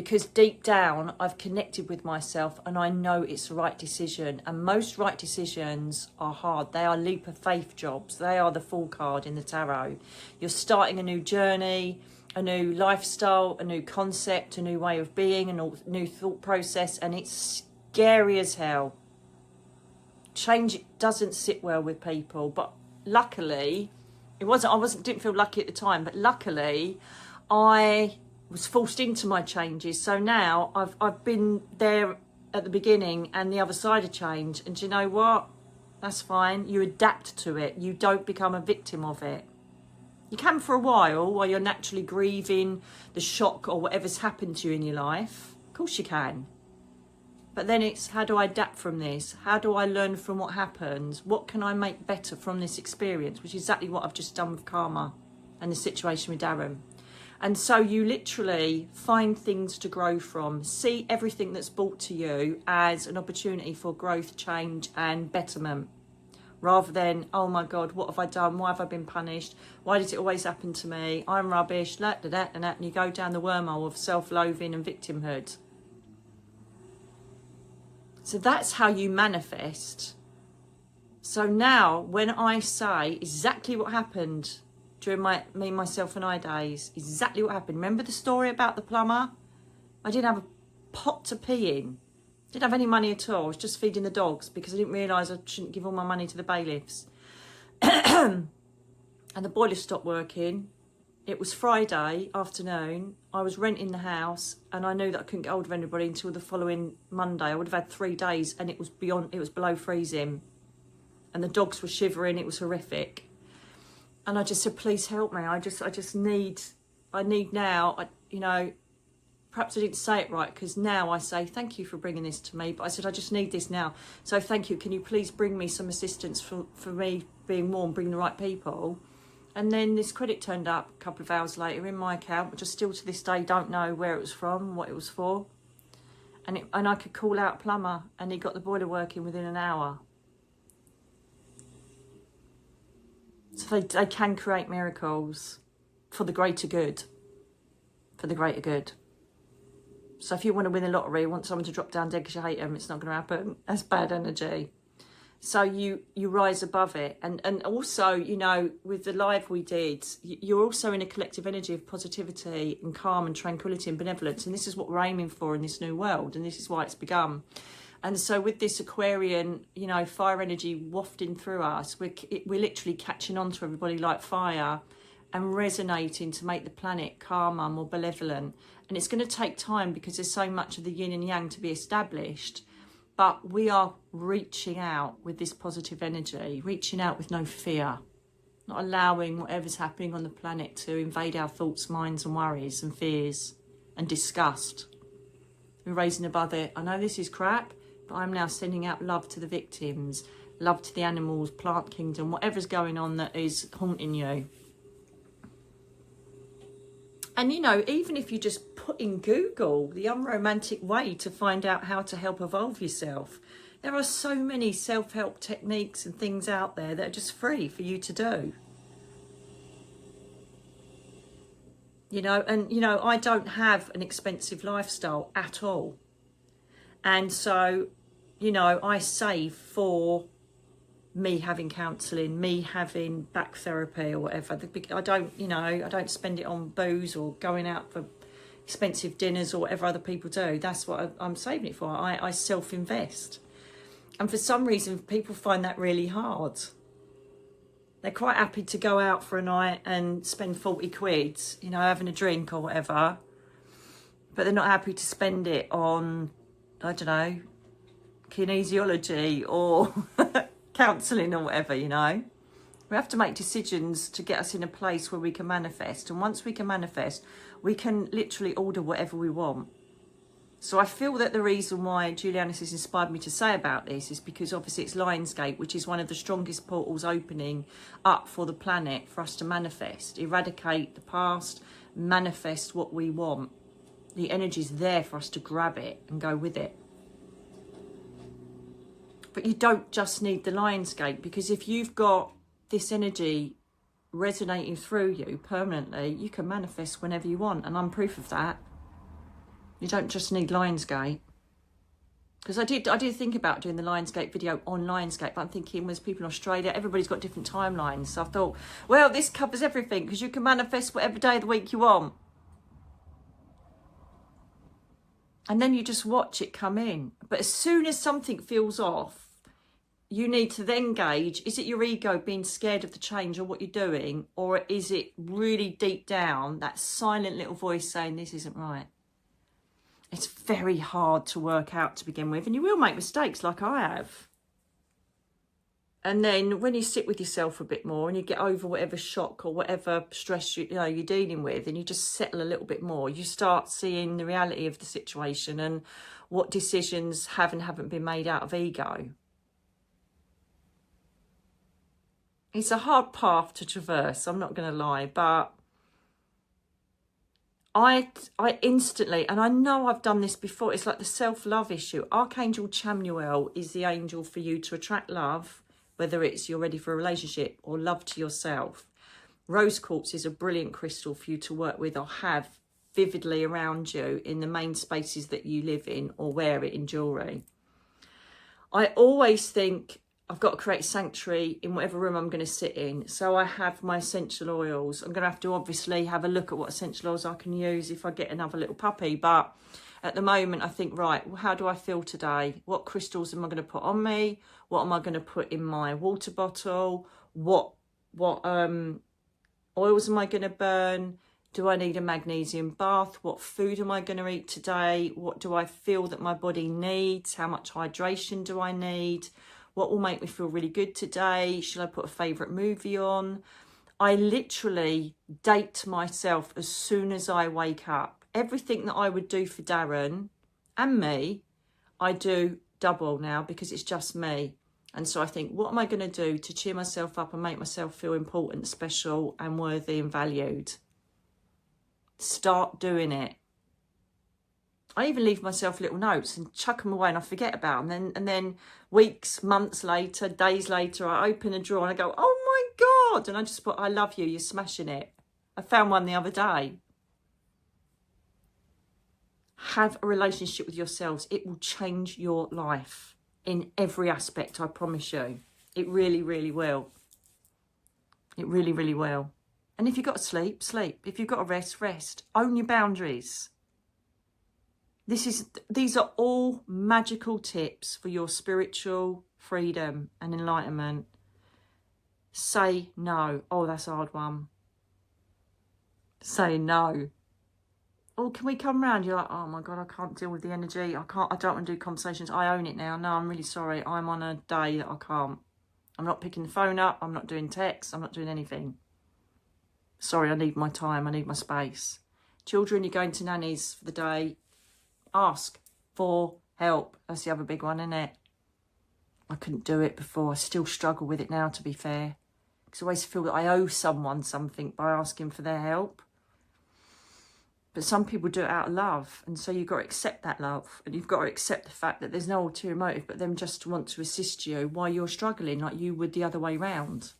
because deep down I've connected with myself and I know it's the right decision. And most right decisions are hard. They are leap of faith jobs. They are the Fool card in the tarot. You're starting a new journey, a new lifestyle, a new concept, a new way of being, a new thought process, and it's scary as hell. Change doesn't sit well with people, but luckily didn't feel lucky at the time, but luckily I was forced into my changes. So now I've been there at the beginning and the other side of change. And do you know what? That's fine. You adapt to it. You don't become a victim of it. You can for a while you're naturally grieving the shock or whatever's happened to you in your life. Of course you can. But then it's, how do I adapt from this? How do I learn from what happens? What can I make better from this experience? Which is exactly what I've just done with karma and the situation with Darren. And so you literally find things to grow from. See everything that's brought to you as an opportunity for growth, change and betterment. Rather than, oh my God, what have I done? Why have I been punished? Why does it always happen to me? I'm rubbish, and you go down the wormhole of self-loathing and victimhood. So that's how you manifest. So now when I say exactly what happened during me, myself and I days, exactly what happened. Remember the story about the plumber? I didn't have a pot to pee in. Didn't have any money at all. I was just feeding the dogs because I didn't realise I shouldn't give all my money to the bailiffs. And the boiler stopped working. It was Friday afternoon. I was renting the house and I knew that I couldn't get hold of anybody until the following Monday. I would have had 3 days and it was below freezing. And the dogs were shivering. It was horrific. And I just said, please help me. I need now, perhaps I didn't say it right, because now I say, thank you for bringing this to me. But I said, I just need this now. So thank you. Can you please bring me some assistance for me being warm, bring the right people? And then this credit turned up a couple of hours later in my account, which I still to this day don't know where it was from, what it was for. And I could call out a plumber and he got the boiler working within an hour. So they can create miracles for the greater good. For the greater good. So if you want to win the lottery, want someone to drop down dead because you hate them, it's not going to happen. That's bad energy. So you rise above it. And also, with the live we did, you're also in a collective energy of positivity and calm and tranquility and benevolence. And this is what we're aiming for in this new world. And this is why it's begun. And so with this Aquarian, fire energy wafting through us, we're literally catching on to everybody like fire and resonating to make the planet calmer, more benevolent. And it's going to take time because there's so much of the yin and yang to be established. But we are reaching out with this positive energy, reaching out with no fear, not allowing whatever's happening on the planet to invade our thoughts, minds and worries and fears and disgust. We're raising above it. I know this is crap, but I'm now sending out love to the victims, love to the animals, plant kingdom, whatever's going on that is haunting you. And, even if you just put in Google the unromantic way to find out how to help evolve yourself, there are so many self-help techniques and things out there that are just free for you to do. I don't have an expensive lifestyle at all. And so, I save for me having counselling, me having back therapy or whatever. I don't spend it on booze or going out for expensive dinners or whatever other people do. That's what I'm saving it for. I self-invest. And for some reason, people find that really hard. They're quite happy to go out for a night and spend 40 quid, having a drink or whatever. But they're not happy to spend it on, I don't know, kinesiology or counselling or whatever, We have to make decisions to get us in a place where we can manifest. And once we can manifest, we can literally order whatever we want. So I feel that the reason why Julianis has inspired me to say about this is because obviously it's Lionsgate, which is one of the strongest portals opening up for the planet for us to manifest, eradicate the past, manifest what we want. The energy's there for us to grab it and go with it. But you don't just need the Lionsgate, because if you've got this energy resonating through you permanently, you can manifest whenever you want. And I'm proof of that. You don't just need Lionsgate. Because I did think about doing the Lionsgate video on Lionsgate, but I'm thinking, there's people in Australia, everybody's got different timelines. So I thought, well, this covers everything, because you can manifest whatever day of the week you want. And then you just watch it come in. But as soon as something feels off, you need to then gauge, is it your ego being scared of the change or what you're doing? Or is it really deep down, that silent little voice saying, this isn't right? It's very hard to work out to begin with, and you will make mistakes like I have. And then when you sit with yourself a bit more and you get over whatever shock or whatever stress you're dealing with, and you just settle a little bit more, you start seeing the reality of the situation and what decisions have and haven't been made out of ego. It's a hard path to traverse, I'm not going to lie, but I instantly, and I know I've done this before, it's like the self-love issue. Archangel Chamuel is the angel for you to attract love, whether it's you're ready for a relationship or love to yourself. Rose quartz is a brilliant crystal for you to work with or have vividly around you in the main spaces that you live in, or wear it in jewellery. I always think I've got to create a sanctuary in whatever room I'm going to sit in. So I have my essential oils. I'm going to have to obviously have a look at what essential oils I can use if I get another little puppy. But at the moment, I think, right, well, how do I feel today? What crystals am I going to put on me? What am I going to put in my water bottle? What oils am I going to burn? Do I need a magnesium bath? What food am I going to eat today? What do I feel that my body needs? How much hydration do I need? What will make me feel really good today? Should I put a favourite movie on? I literally date myself as soon as I wake up. Everything that I would do for Darren and me, I do double now because it's just me. And so I think, what am I going to do to cheer myself up and make myself feel important, special and worthy and valued? Start doing it. I even leave myself little notes and chuck them away and I forget about them. And then weeks, months later, days later, I open a drawer and I go, oh my God. And I just put, I love you, you're smashing it. I found one the other day. Have a relationship with yourselves. It will change your life in every aspect, I promise you. It really, really will. It really, really will. And if you've got to sleep, sleep. If you've got to rest, rest. Own your boundaries. These are all magical tips for your spiritual freedom and enlightenment. Say no. Oh, that's a hard one. Say no. Oh, can we come round? You're like, oh my God, I can't deal with the energy. I don't want to do conversations. I own it now. No, I'm really sorry. I'm on a day that I can't. I'm not picking the phone up. I'm not doing texts. I'm not doing anything. Sorry, I need my time. I need my space. Children, you're going to nannies for the day. Ask for help. That's the other big one, isn't it? I couldn't do it before. I still struggle with it now, to be fair. Because I always feel that I owe someone something by asking for their help. But some people do it out of love. And so you've got to accept that love. And you've got to accept the fact that there's no ulterior motive but them just to want to assist you while you're struggling, like you would the other way round.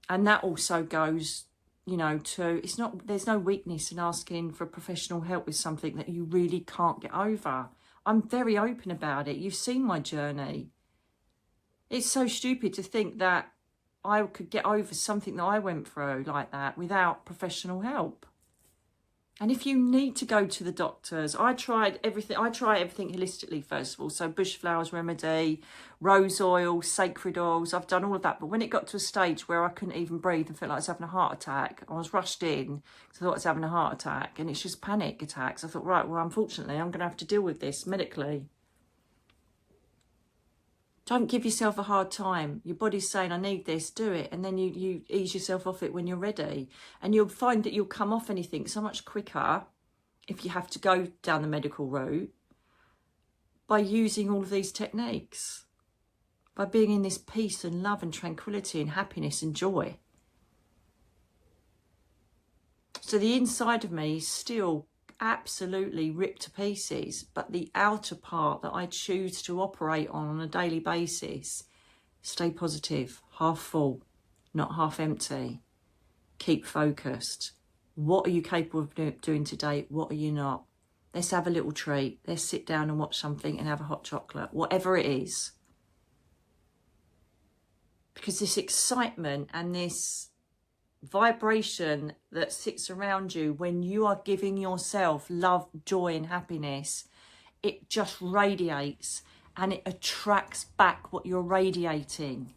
And that also goes, you know, there's no weakness in asking for professional help with something that you really can't get over. I'm very open about it. You've seen my journey. It's so stupid to think that I could get over something that I went through like that without professional help. And if you need to go to the doctors, I try everything holistically first of all. So bush flowers remedy, rose oil, sacred oils. I've done all of that. But when it got to a stage where I couldn't even breathe and felt like I was having a heart attack, I was rushed in because I thought I was having a heart attack. And it's just panic attacks. I thought, right, well, unfortunately, I'm going to have to deal with this medically. Don't give yourself a hard time. Your body's saying, I need this, do it. And then you ease yourself off it when you're ready. And you'll find that you'll come off anything so much quicker if you have to go down the medical route by using all of these techniques. By being in this peace and love and tranquility and happiness and joy. So the inside of me is still absolutely ripped to pieces, but the outer part that I choose to operate on a daily basis, stay positive, half full, not half empty, keep focused, What are you capable of doing today? What are you not? Let's have a little treat. Let's sit down and watch something and have a hot chocolate, whatever it is. Because this excitement and this vibration that sits around you when you are giving yourself love, joy and happiness, it just radiates and it attracts back what you're radiating.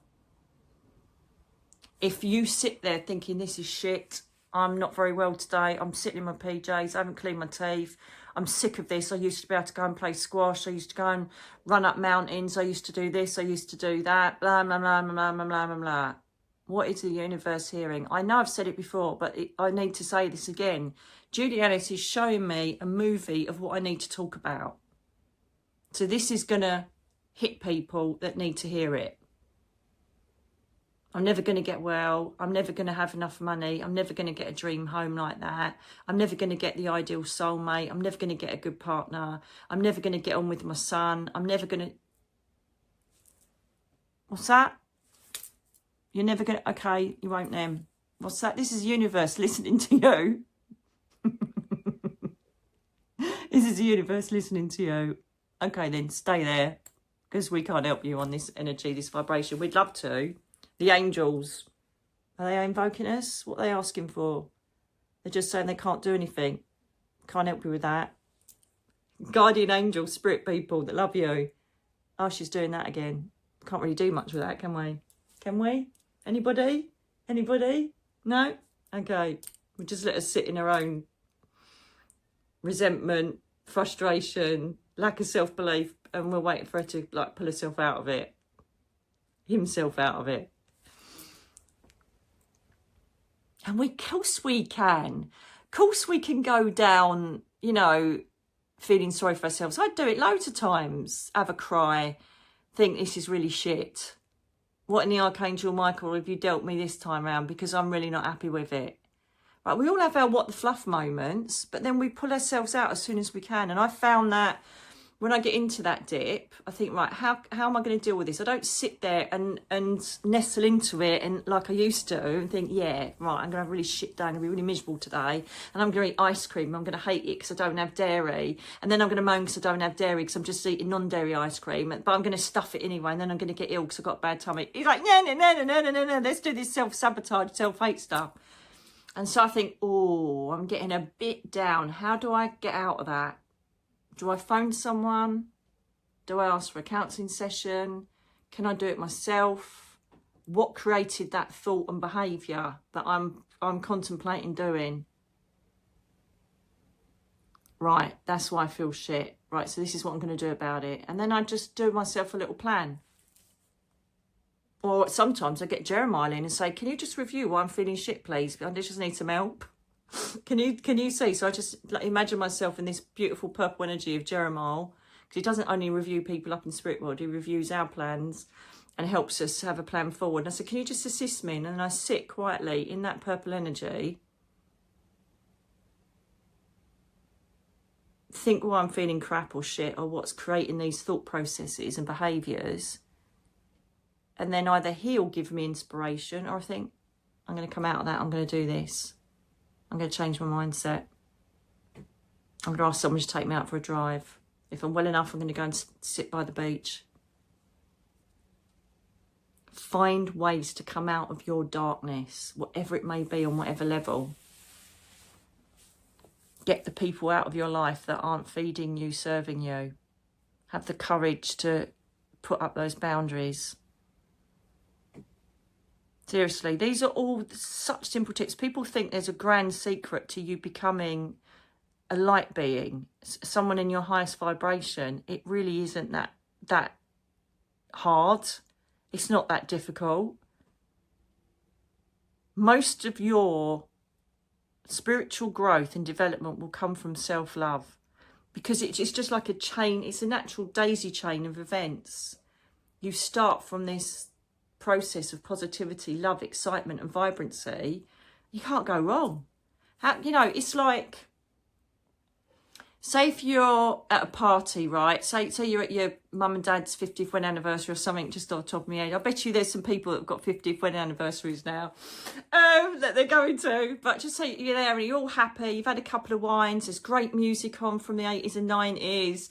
If you sit there thinking this is shit, I'm not very well today, I'm sitting in my PJs, I haven't cleaned my teeth, I'm sick of this, I used to be able to go and play squash, I used to go and run up mountains, I used to do this, I used to do that, blah, blah, blah, blah, blah, blah, blah, blah. What is the universe hearing? I know I've said it before, but I need to say this again. Juliana is showing me a movie of what I need to talk about. So this is going to hit people that need to hear it. I'm never going to get well. I'm never going to have enough money. I'm never going to get a dream home like that. I'm never going to get the ideal soulmate. I'm never going to get a good partner. I'm never going to get on with my son. I'm never going to... What's that? You're never going to... Okay, you won't then. What's that? This is the universe listening to you. This is the universe listening to you. Okay, then stay there. Because we can't help you on this energy, this vibration. We'd love to. The angels, are they invoking us? What are they asking for? They're just saying they can't do anything. Can't help you with that. Guardian angel, spirit people that love you. Oh, she's doing that again. Can't really do much with that, can we? Can we? Anybody? Anybody? No? Okay. We'll just let her sit in her own resentment, frustration, lack of self-belief, and we're waiting for her to like pull herself out of it. Himself out of it. And of course we can. Of course we can go down, you know, feeling sorry for ourselves. I do it loads of times. Have a cry. Think this is really shit. What in the Archangel Michael have you dealt me this time round? Because I'm really not happy with it. Right, we all have our what the fluff moments, but then we pull ourselves out as soon as we can. And I found that when I get into that dip, I think, right, how am I going to deal with this? I don't sit there and nestle into it and like I used to and think, yeah, right, I'm going to have a really shit day, I'm going to be really miserable today, and I'm going to eat ice cream, I'm going to hate it because I don't have dairy, and then I'm going to moan because I don't have dairy because I'm just eating non-dairy ice cream, but I'm going to stuff it anyway, and then I'm going to get ill because I've got a bad tummy. He's like, no, let's do this self-sabotage, self-hate stuff. And so I think, oh, I'm getting a bit down. How do I get out of that? Do I phone someone? Do I ask for a counselling session? Can I do it myself? What created that thought and behaviour that I'm contemplating doing? Right, that's why I feel shit. Right, so this is what I'm going to do about it. And then I just do myself a little plan. Or sometimes I get Jeremiah in and say, can you just review why I'm feeling shit, please? I just need some help. Can you see? So I just like, imagine myself in this beautiful purple energy of Jeremiah, because he doesn't only review people up in spirit world, he reviews our plans and helps us have a plan forward. And I said, can you just assist me? And then I sit quietly in that purple energy, think why I'm feeling crap or shit, or what's creating these thought processes and behaviours, and then either he'll give me inspiration, or I think, I'm going to come out of that, I'm going to do this. I'm going to change my mindset. I'm going to ask someone to take me out for a drive. If I'm well enough, I'm going to go and sit by the beach. Find ways to come out of your darkness, whatever it may be, on whatever level. Get the people out of your life that aren't feeding you, serving you. Have the courage to put up those boundaries. Seriously, these are all such simple tips. People think there's a grand secret to you becoming a light being, someone in your highest vibration. It really isn't that hard. It's not that difficult. Most of your spiritual growth and development will come from self-love, because it's just like a chain. It's a natural daisy chain of events. You start from this process of positivity, love, excitement and vibrancy. You can't go wrong. You know, it's like say if you're at a party, right? Say you're at your mum and dad's 50th wedding anniversary or something, just off the top of my head. I bet you there's some people that have got 50th wedding anniversaries now that they're going to. But just say you're there and you're all happy. You've had a couple of wines. There's great music on from the 80s and 90s.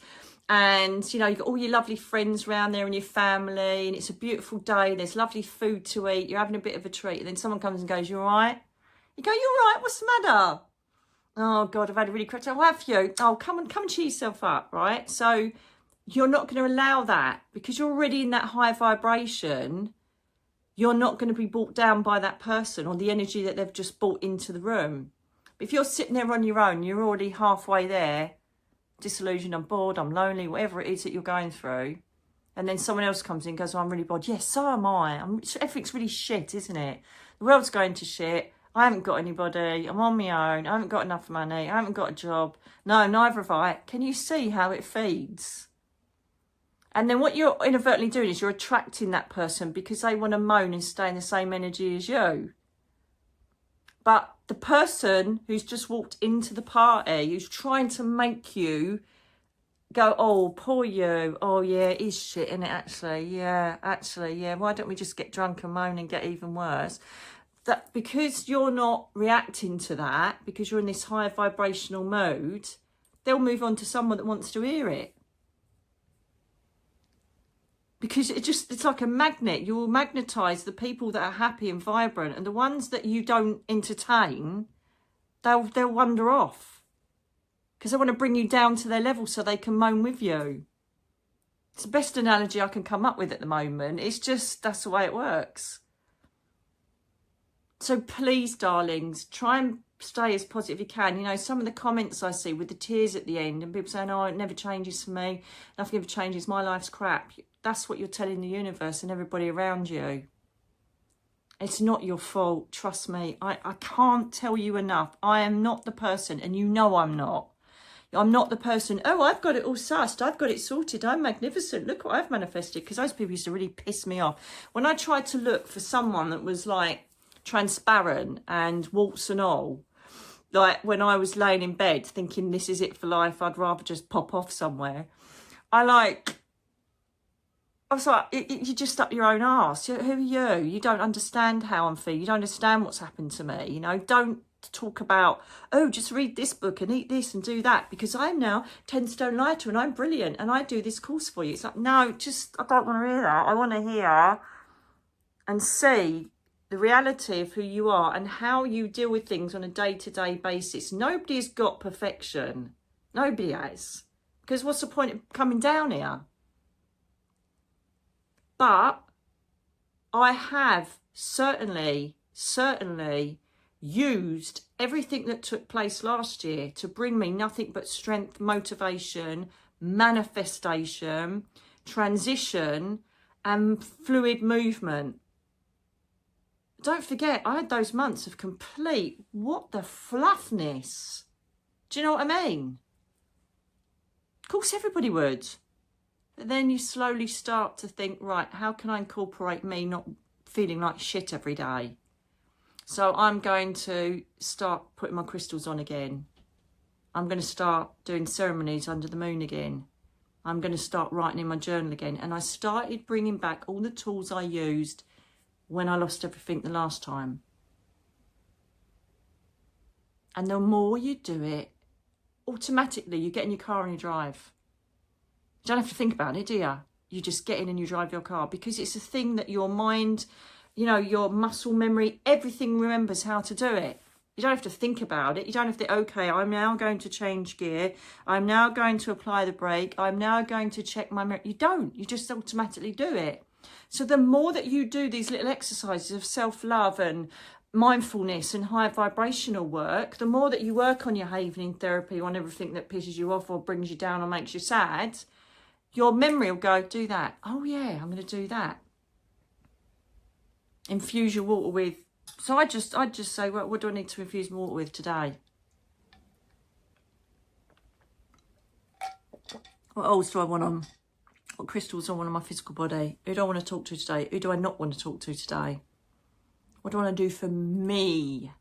And, you know, you've got all your lovely friends around there and your family. And it's a beautiful day. There's lovely food to eat. You're having a bit of a treat. And then someone comes and goes, you all right? You go, you all right? What's the matter? Oh, God, I've had a really crap time. Have you? Oh, come and cheer yourself up, right? So you're not going to allow that because you're already in that high vibration. You're not going to be brought down by that person or the energy that they've just brought into the room. But if you're sitting there on your own, you're already halfway there, disillusioned, I'm bored, I'm lonely, whatever it is that you're going through. And then someone else comes in and goes, oh, I'm really bored. Yes, so am I. Everything's really shit, isn't it? The world's going to shit. I haven't got anybody. I'm on my own. I haven't got enough money. I haven't got a job. No, neither have I. Can you see how it feeds? And then what you're inadvertently doing is you're attracting that person because they want to moan and stay in the same energy as you. But the person who's just walked into the party, who's trying to make you go, oh, poor you. Oh, yeah, it is shit, isn't it, actually? Yeah, actually, yeah. Why don't we just get drunk and moan and get even worse? That because you're not reacting to that, because you're in this higher vibrational mode, they'll move on to someone that wants to hear it. Because it's like a magnet. You will magnetize the people that are happy and vibrant, and the ones that you don't entertain, they'll wander off because they want to bring you down to their level so they can moan with you. It's the best analogy I can come up with at the moment. It's just, that's the way it works. So please, darlings, try and stay as positive as you can. You know, some of the comments I see with the tears at the end and people saying, oh, it never changes for me. Nothing ever changes. My life's crap. That's what you're telling the universe and everybody around you. It's not your fault. Trust me. I can't tell you enough. I am not the person, and you know I'm not. I'm not the person, oh, I've got it all sussed. I've got it sorted. I'm magnificent. Look what I've manifested. Because those people used to really piss me off. When I tried to look for someone that was like, transparent and warts and all, like when I was laying in bed thinking this is it for life, I'd rather just pop off somewhere. I was like, you just up your own arse. Who are you? You don't understand how I'm feeling. You don't understand what's happened to me. You know, don't talk about, oh, just read this book and eat this and do that because I'm now 10 stone lighter and I'm brilliant and I do this course for you. It's like, no, just, I don't want to hear that. I want to hear and see the reality of who you are and how you deal with things on a day-to-day basis. Nobody's got perfection. Nobody has. Because what's the point of coming down here? But I have certainly used everything that took place last year to bring me nothing but strength, motivation, manifestation, transition, and fluid movement. Don't forget, I had those months of complete, what the fluffness. Do you know what I mean? Of course, everybody would. But then you slowly start to think, right, how can I incorporate me not feeling like shit every day? So I'm going to start putting my crystals on again. I'm going to start doing ceremonies under the moon again. I'm going to start writing in my journal again. And I started bringing back all the tools I used when I lost everything the last time. And the more you do it, automatically you get in your car and you drive. You don't have to think about it, do you? You just get in and you drive your car because it's a thing that your mind, you know, your muscle memory, everything remembers how to do it. You don't have to think about it. You don't have to, okay, I'm now going to change gear. I'm now going to apply the brake. I'm now going to check my mirror. You don't. You just automatically do it. So the more that you do these little exercises of self-love and mindfulness and high vibrational work, the more that you work on your havening therapy, on everything that pisses you off or brings you down or makes you sad, your memory will go, do that. Oh, yeah, I'm going to do that. Infuse your water with. So I'd just say, well, what do I need to infuse my water with today? What else do I want on? What crystals I want on my physical body? Who do I want to talk to today? Who do I not want to talk to today? What do I want to do for me?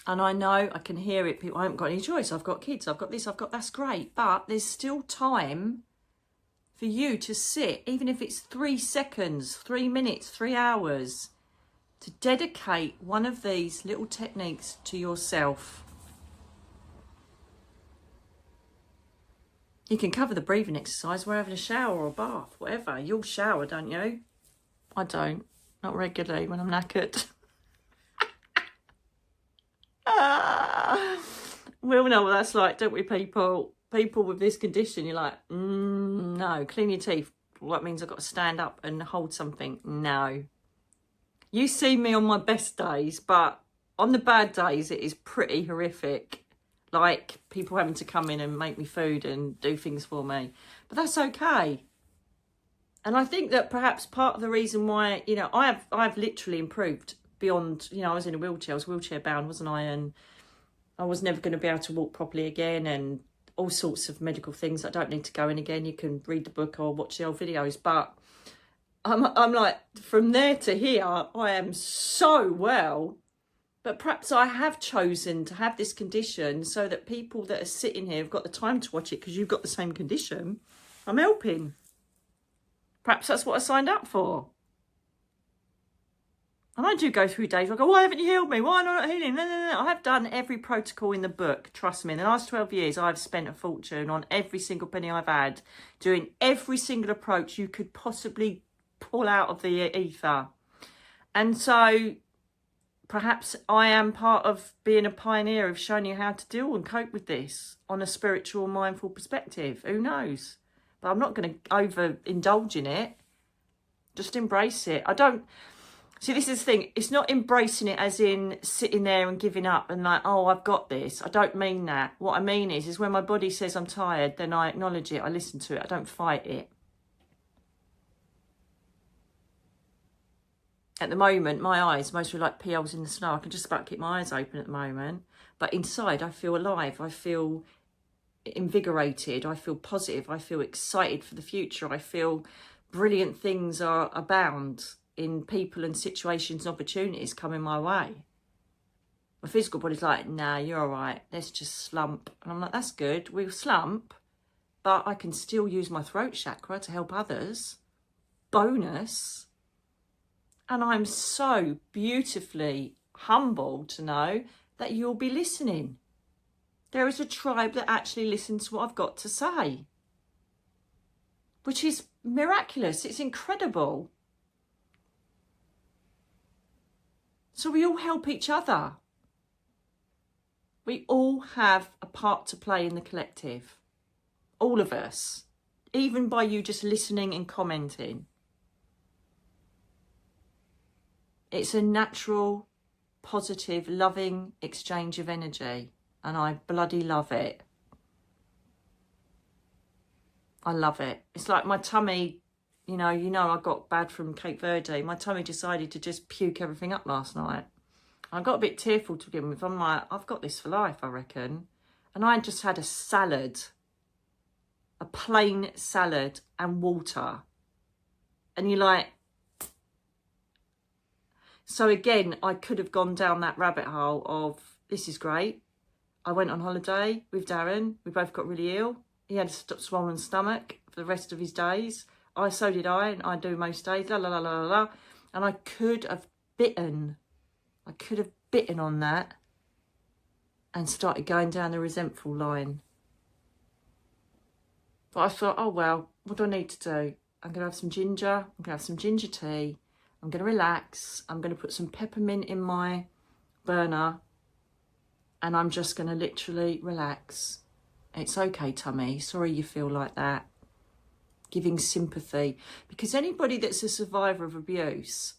And I know, I can hear it. People, I haven't got any choice. I've got kids. I've got this. I've got, that's great. But there's still time for you to sit, even if it's 3 seconds, 3 minutes, 3 hours, to dedicate one of these little techniques to yourself. You can cover the breathing exercise. We're having a shower or a bath, whatever. You'll shower, don't you? I don't. Not regularly when I'm knackered. We all know what that's like, don't we, people? People with this condition, you're like, no. Clean your teeth. Well, that means I've got to stand up and hold something. No. You see me on my best days, but on the bad days, it is pretty horrific. Like people having to come in and make me food and do things for me. But that's okay. And I think that perhaps part of the reason why, you know, I've literally improved beyond, you know, I was in a wheelchair. I was wheelchair bound, wasn't I? And I was never going to be able to walk properly again, and all sorts of medical things. I don't need to go in again. You can read the book or watch the old videos. But I'm like, from there to here, I am so well. But perhaps I have chosen to have this condition so that people that are sitting here have got the time to watch it because you've got the same condition. I'm helping. Perhaps that's what I signed up for. And I do go through days where I go, why haven't you healed me? Why not healing? No. I have done every protocol in the book. Trust me, in the last 12 years, I've spent a fortune on every single penny I've had, doing every single approach you could possibly pull out of the ether. And so perhaps I am part of being a pioneer of showing you how to deal and cope with this on a spiritual, mindful perspective. Who knows? But I'm not going to overindulge in it. Just embrace it. I don't... See, this is the thing. It's not embracing it as in sitting there and giving up and like, oh, I've got this. I don't mean that. What I mean is when my body says I'm tired, then I acknowledge it. I listen to it. I don't fight it. At the moment, my eyes mostly like peels in the snow. I can just about keep my eyes open at the moment. But inside, I feel alive. I feel invigorated. I feel positive. I feel excited for the future. I feel brilliant things are abound in people and situations and opportunities coming my way. My physical body's like, nah, you're all right. Let's just slump. And I'm like, that's good. We'll slump, but I can still use my throat chakra to help others. Bonus. And I'm so beautifully humbled to know that you'll be listening. There is a tribe that actually listens to what I've got to say, which is miraculous. It's incredible. So we all help each other. We all have a part to play in the collective. All of us. Even by you just listening and commenting. It's a natural, positive, loving exchange of energy. And I bloody love it. I love it. It's like my tummy, you know, I got bad from Cape Verde. My tummy decided to just puke everything up last night. I got a bit tearful to begin with. I'm like, I've got this for life, I reckon. And I just had a salad, a plain salad and water. And you're like... So again, I could have gone down that rabbit hole of, this is great. I went on holiday with Darren. We both got really ill. He had a swollen stomach for the rest of his days. So did I, and I do most days. La la la la la. And I could have bitten. I could have bitten on that and started going down the resentful line. But I thought, oh well, what do I need to do? I'm going to have some ginger. I'm going to have some ginger tea. I'm going to relax. I'm going to put some peppermint in my burner. And I'm just going to literally relax. It's okay, tummy. Sorry you feel like that. Giving sympathy. Because anybody that's a survivor of abuse,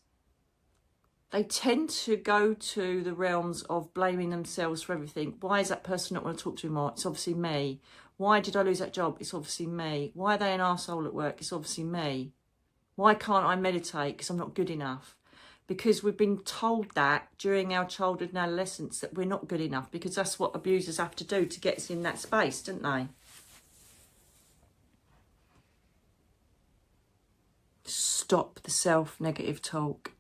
they tend to go to the realms of blaming themselves for everything. Why is that person not want to talk to me more? It's obviously me. Why did I lose that job? It's obviously me. Why are they an arsehole at work? It's obviously me. Why can't I meditate? Because I'm not good enough. Because we've been told that during our childhood and adolescence that we're not good enough, because that's what abusers have to do to get us in that space, don't they? Stop the self-negative talk.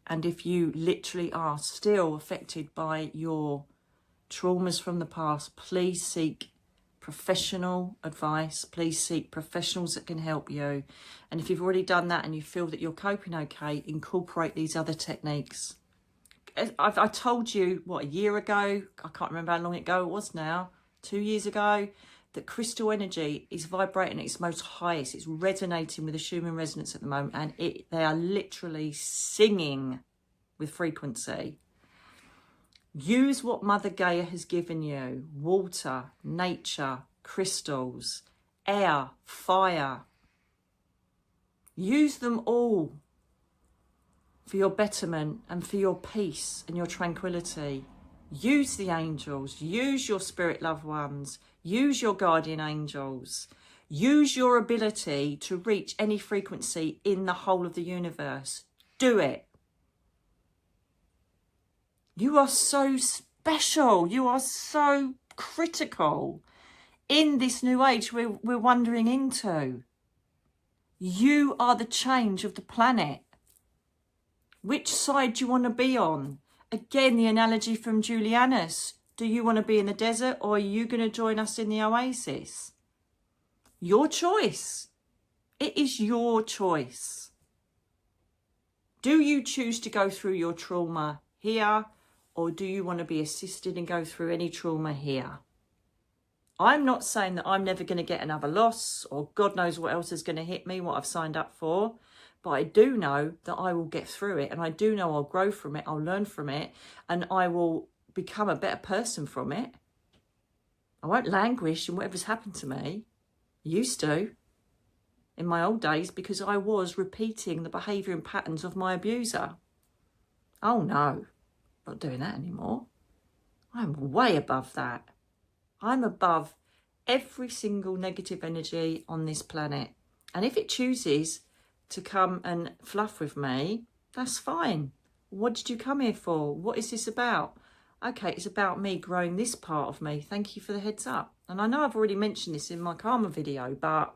And if you literally are still affected by your traumas from the past, please seek professional advice. Please seek professionals that can help you. And if you've already done that and you feel that you're coping okay, incorporate these other techniques. I told you, what, a year ago? I can't remember how long ago it was now. 2 years ago. That crystal energy is vibrating at its most highest. It's resonating with the Schumann resonance at the moment. And they are literally singing with frequency. Use what Mother Gaia has given you. Water, nature, crystals, air, fire. Use them all for your betterment and for your peace and your tranquility. Use the angels. Use your spirit loved ones. Use your guardian angels. Use your ability to reach any frequency in the whole of the universe. Do it. You are so special. You are so critical in this new age we're wandering into. You are the change of the planet. Which side do you want to be on? Again, the analogy from Julianus. Do you want to be in the desert, or are you going to join us in the oasis? Your choice. It is your choice. Do you choose to go through your trauma here, or do you want to be assisted and go through any trauma here? I'm not saying that I'm never going to get another loss, or God knows what else is going to hit me, what I've signed up for. But I do know that I will get through it, and I do know I'll grow from it, I'll learn from it, and I will become a better person from it. I won't languish in whatever's happened to me. I used to in my old days, because I was repeating the behaviour and patterns of my abuser. Oh no, not doing that anymore. I'm way above that. I'm above every single negative energy on this planet. And if it chooses to come and fluff with me, that's fine. What did you come here for? What is this about? Okay, it's about me growing this part of me. Thank you for the heads up. And I know I've already mentioned this in my karma video, but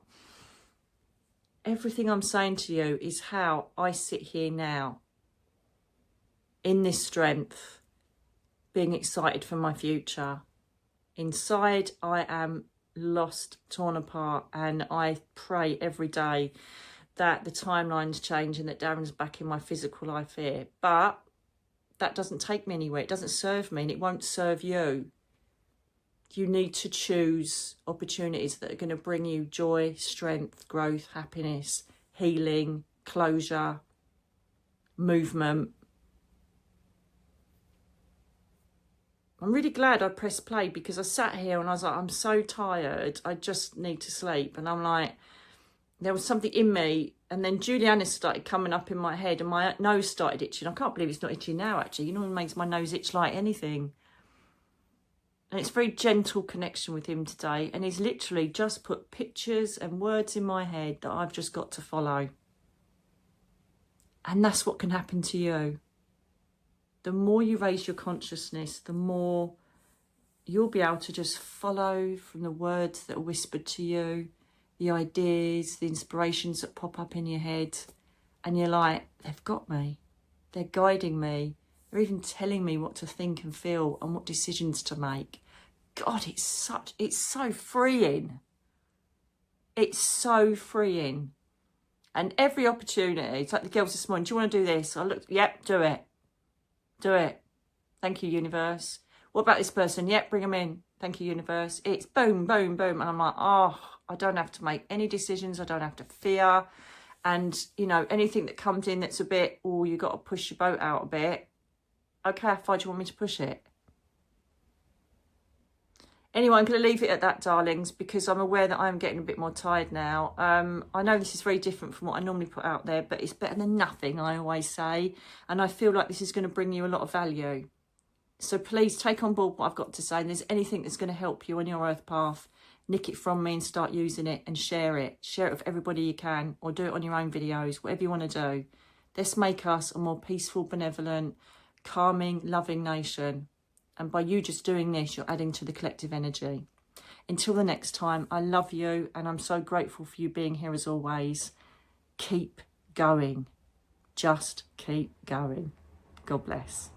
everything I'm saying to you is how I sit here now in this strength, being excited for my future. Inside, I am lost, torn apart, and I pray every day that the timelines change and that Darren's back in my physical life here. But that doesn't take me anywhere. It doesn't serve me, and it won't serve you. You need to choose opportunities that are going to bring you joy, strength, growth, happiness, healing, closure, movement. I'm really glad I pressed play, because I sat here and I was like, I'm so tired. I just need to sleep. And I'm like, there was something in me. And then Juliana started coming up in my head and my nose started itching. I can't believe it's not itching now, actually. You know, it makes my nose itch like anything. And it's a very gentle connection with him today. And he's literally just put pictures and words in my head that I've just got to follow. And that's what can happen to you. The more you raise your consciousness, the more you'll be able to just follow from the words that are whispered to you, the ideas, the inspirations that pop up in your head. And you're like, they've got me. They're guiding me. They're even telling me what to think and feel and what decisions to make. God, it's so freeing. It's so freeing. And every opportunity, it's like the girls this morning, do you want to do this? I looked, yep, do it. Do it. Thank you, universe. What about this person? Yep, bring them in. Thank you, universe. It's boom, boom, boom. And I'm like, oh, I don't have to make any decisions. I don't have to fear. And, you know, anything that comes in that's a bit, oh, you got to push your boat out a bit. Okay, how far do you want me to push it? Anyway, I'm going to leave it at that, darlings, because I'm aware that I'm getting a bit more tired now. I know this is very different from what I normally put out there, but it's better than nothing, I always say. And I feel like this is going to bring you a lot of value. So please take on board what I've got to say. And there's anything that's going to help you on your earth path, nick it from me and start using it and share it. Share it with everybody you can, or do it on your own videos, whatever you want to do. Let's make us a more peaceful, benevolent, calming, loving nation. And by you just doing this, you're adding to the collective energy. Until the next time, I love you and I'm so grateful for you being here as always. Keep going. Just keep going. God bless.